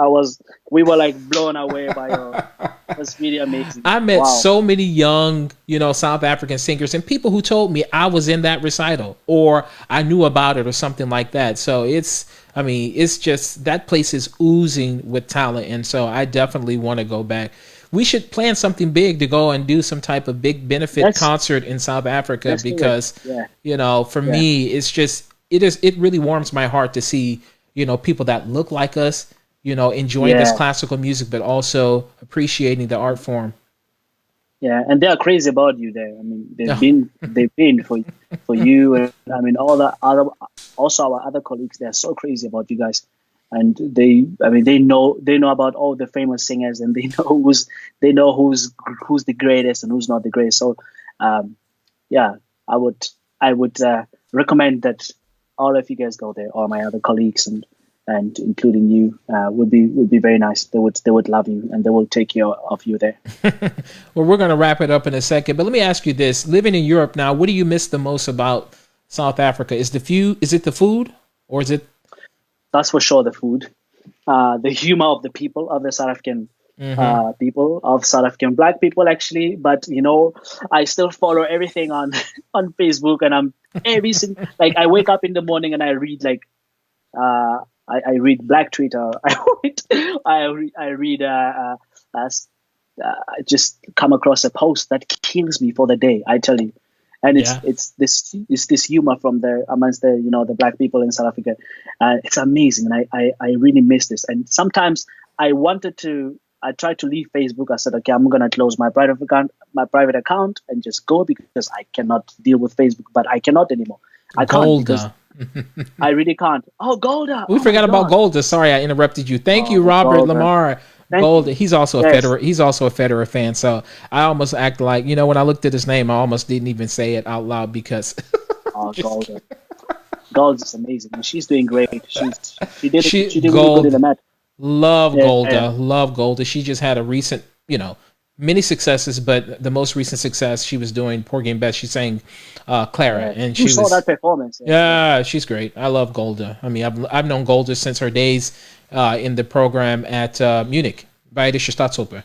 we were like blown away by your. That's really amazing. I met Wow. so many young, South African singers and people who told me I was in that recital or I knew about it or something like that. So it's just that place is oozing with talent, and so I definitely want to go back. We should plan something big to go and do some type of big benefit Let's concert in South Africa let's do it. because, Yeah. for Yeah. me, it really warms my heart to see, people that look like us, enjoying this Yeah. classical music, but also appreciating the art form. Yeah, and they are crazy about you there. I mean, Yeah. they've been for you, and I mean all the other, also our other colleagues. They are so crazy about you guys, and they know about all the famous singers, and they know who's the greatest and who's not the greatest. So, yeah, I would recommend that all of you guys go there, all my other colleagues and including you, would be very nice. They would love you, and they will take care of you there. Well, we're going to wrap it up in a second, but let me ask you this: living in Europe now, what do you miss the most about South Africa? Is it the food, or is it? That's for sure. The food, the humor of the people of the South African people, of South African Black people, actually. But I still follow everything on on Facebook, and I'm every single like I wake up in the morning and I read like I read Black Twitter. I just come across a post that kills me for the day. I tell you, and Yeah. it's this humor from amongst the Black people in South Africa. It's amazing, and I really miss this. And sometimes I tried to leave Facebook. I said, okay, I'm gonna close my private account and just go, because I cannot deal with Facebook. But I cannot anymore. I can't, because Golda. I really can't. Oh, Golda! We Oh my forgot about God! Golda. Sorry, I interrupted you. Thank you, Oh, Robert Golda! Lamar. Thank Golda. you. He's also a Yes. Federer. He's also a Federer fan. So I almost act like when I looked at his name, I almost didn't even say it out loud because Oh, just Golda! Golda's amazing, and she's doing great. She did she she did really good in the Gold. match. Love Yeah, Golda. yeah, Love Golda. She just had a recent, many successes, but the most recent success she was doing Poor Game Best. She sang Clara, yeah. and You she saw was that performance? Yeah, yeah. yeah, she's great. I love Golda. I mean, I've known Golda since her days in the program at Munich, Bayerische Staatsoper.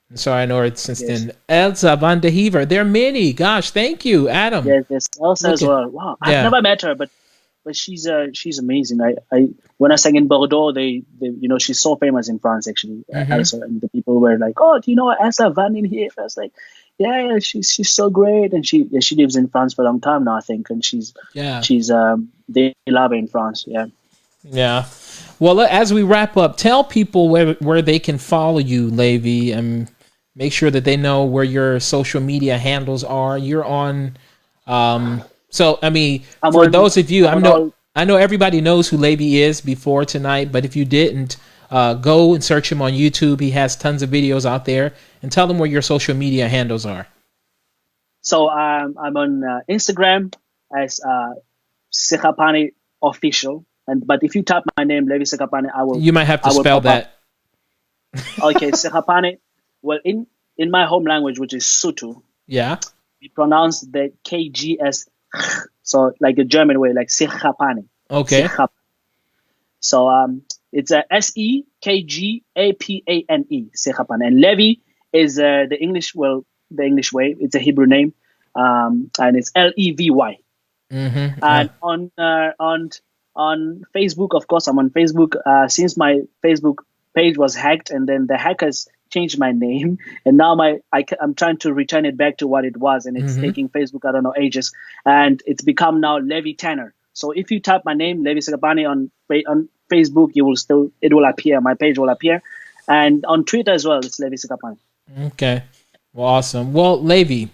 And so I know her since Yes. then. Elsa van de Hever. There are many. Gosh, thank you, Adam. Yes, yes. Elsa Look as at well. Wow, I've yeah. never met her, but she's amazing. I when I sang in Bordeaux, they she's so famous in France actually, Hmm. Elsa, and the people were like, oh, do you know Elsa van in here? I was like, Yeah, she's so great, and she lives in France for a long time now, I think, and Yeah. they love her in France. Yeah. Yeah. Well, as we wrap up, tell people where they can follow you, Levy, and make sure that they know where your social media handles are. You're on. So I mean, I'm for on those of you, I'm on all. I know everybody knows who Levy is before tonight, but if you didn't, go and search him on YouTube. He has tons of videos out there, and tell them where your social media handles are. So I'm on Instagram as Sekgapane official, and but if you type my name, Levy Sekgapane, You might have to I will spell pop up. that. Okay, Sekgapane. Well, in my home language, which is Sotho, Yeah. we pronounce the KG as so like a German way, like Sekgapane. Okay. So it's a Sekgapane, Sekgapane, and Levy is the English the English way. It's a Hebrew name, and it's Levy. Mm-hmm. And on Facebook, of course, I'm on Facebook. Since my Facebook page was hacked, and then the hackers changed my name, and now I'm trying to return it back to what it was, and it's Mm-hmm. taking Facebook, I don't know, ages, and it's become now Levy Tanner. So if you type my name, Levy Sekgapane, on Facebook, it will appear. My page will appear, and on Twitter as well, it's Levy Sekgapane. Okay. Well, awesome. Well, Levy,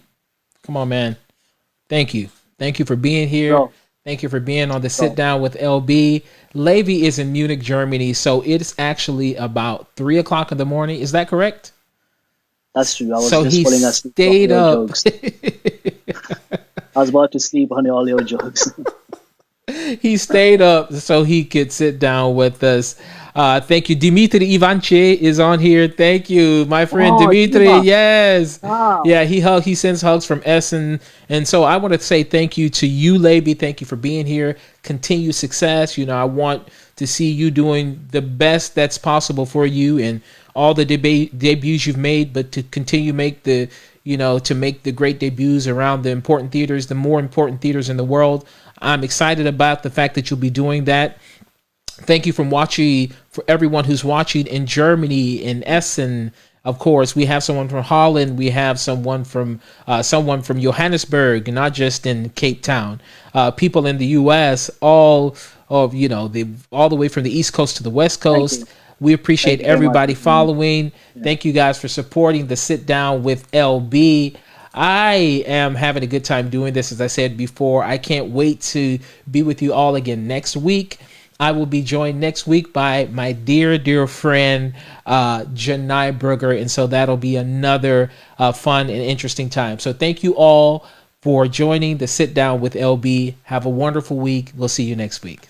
come on, man. Thank you. Thank you for being here. Bro, Thank you for being on the Sit bro, Down with LB. Levy is in Munich, Germany, so it's actually about 3 o'clock in the morning. Is that correct? that's true. I was So just he falling asleep to all stayed your up. jokes. I was about to sleep on all your jokes. He stayed up so he could sit down with us. Thank you. Dimitri Ivanche is on here. Thank you, my friend Oh, Dimitri. Diva. Yes. Wow. Yeah, he sends hugs from Essen. And so I want to say thank you to you, Levy. Thank you for being here. Continue success. I want to see you doing the best that's possible for you and all the debuts you've made, but to continue to make the great debuts around the important theaters, the more important theaters in the world. I'm excited about the fact that you'll be doing that. Thank you for everyone who's watching in Germany, in Essen. Of course, we have someone from Holland. We have someone from Johannesburg, not just in Cape Town. People in the U.S. all the way from the East Coast to the West Thank Coast. you. We Thank appreciate you very much. everybody following. Yeah. Thank you guys for supporting the Sit Down with LB. I am having a good time doing this. As I said before, I can't wait to be with you all again next week. I will be joined next week by my dear friend, Janai Berger. And so that'll be another fun and interesting time. So thank you all for joining the Sit Down with LB. Have a wonderful week. We'll see you next week.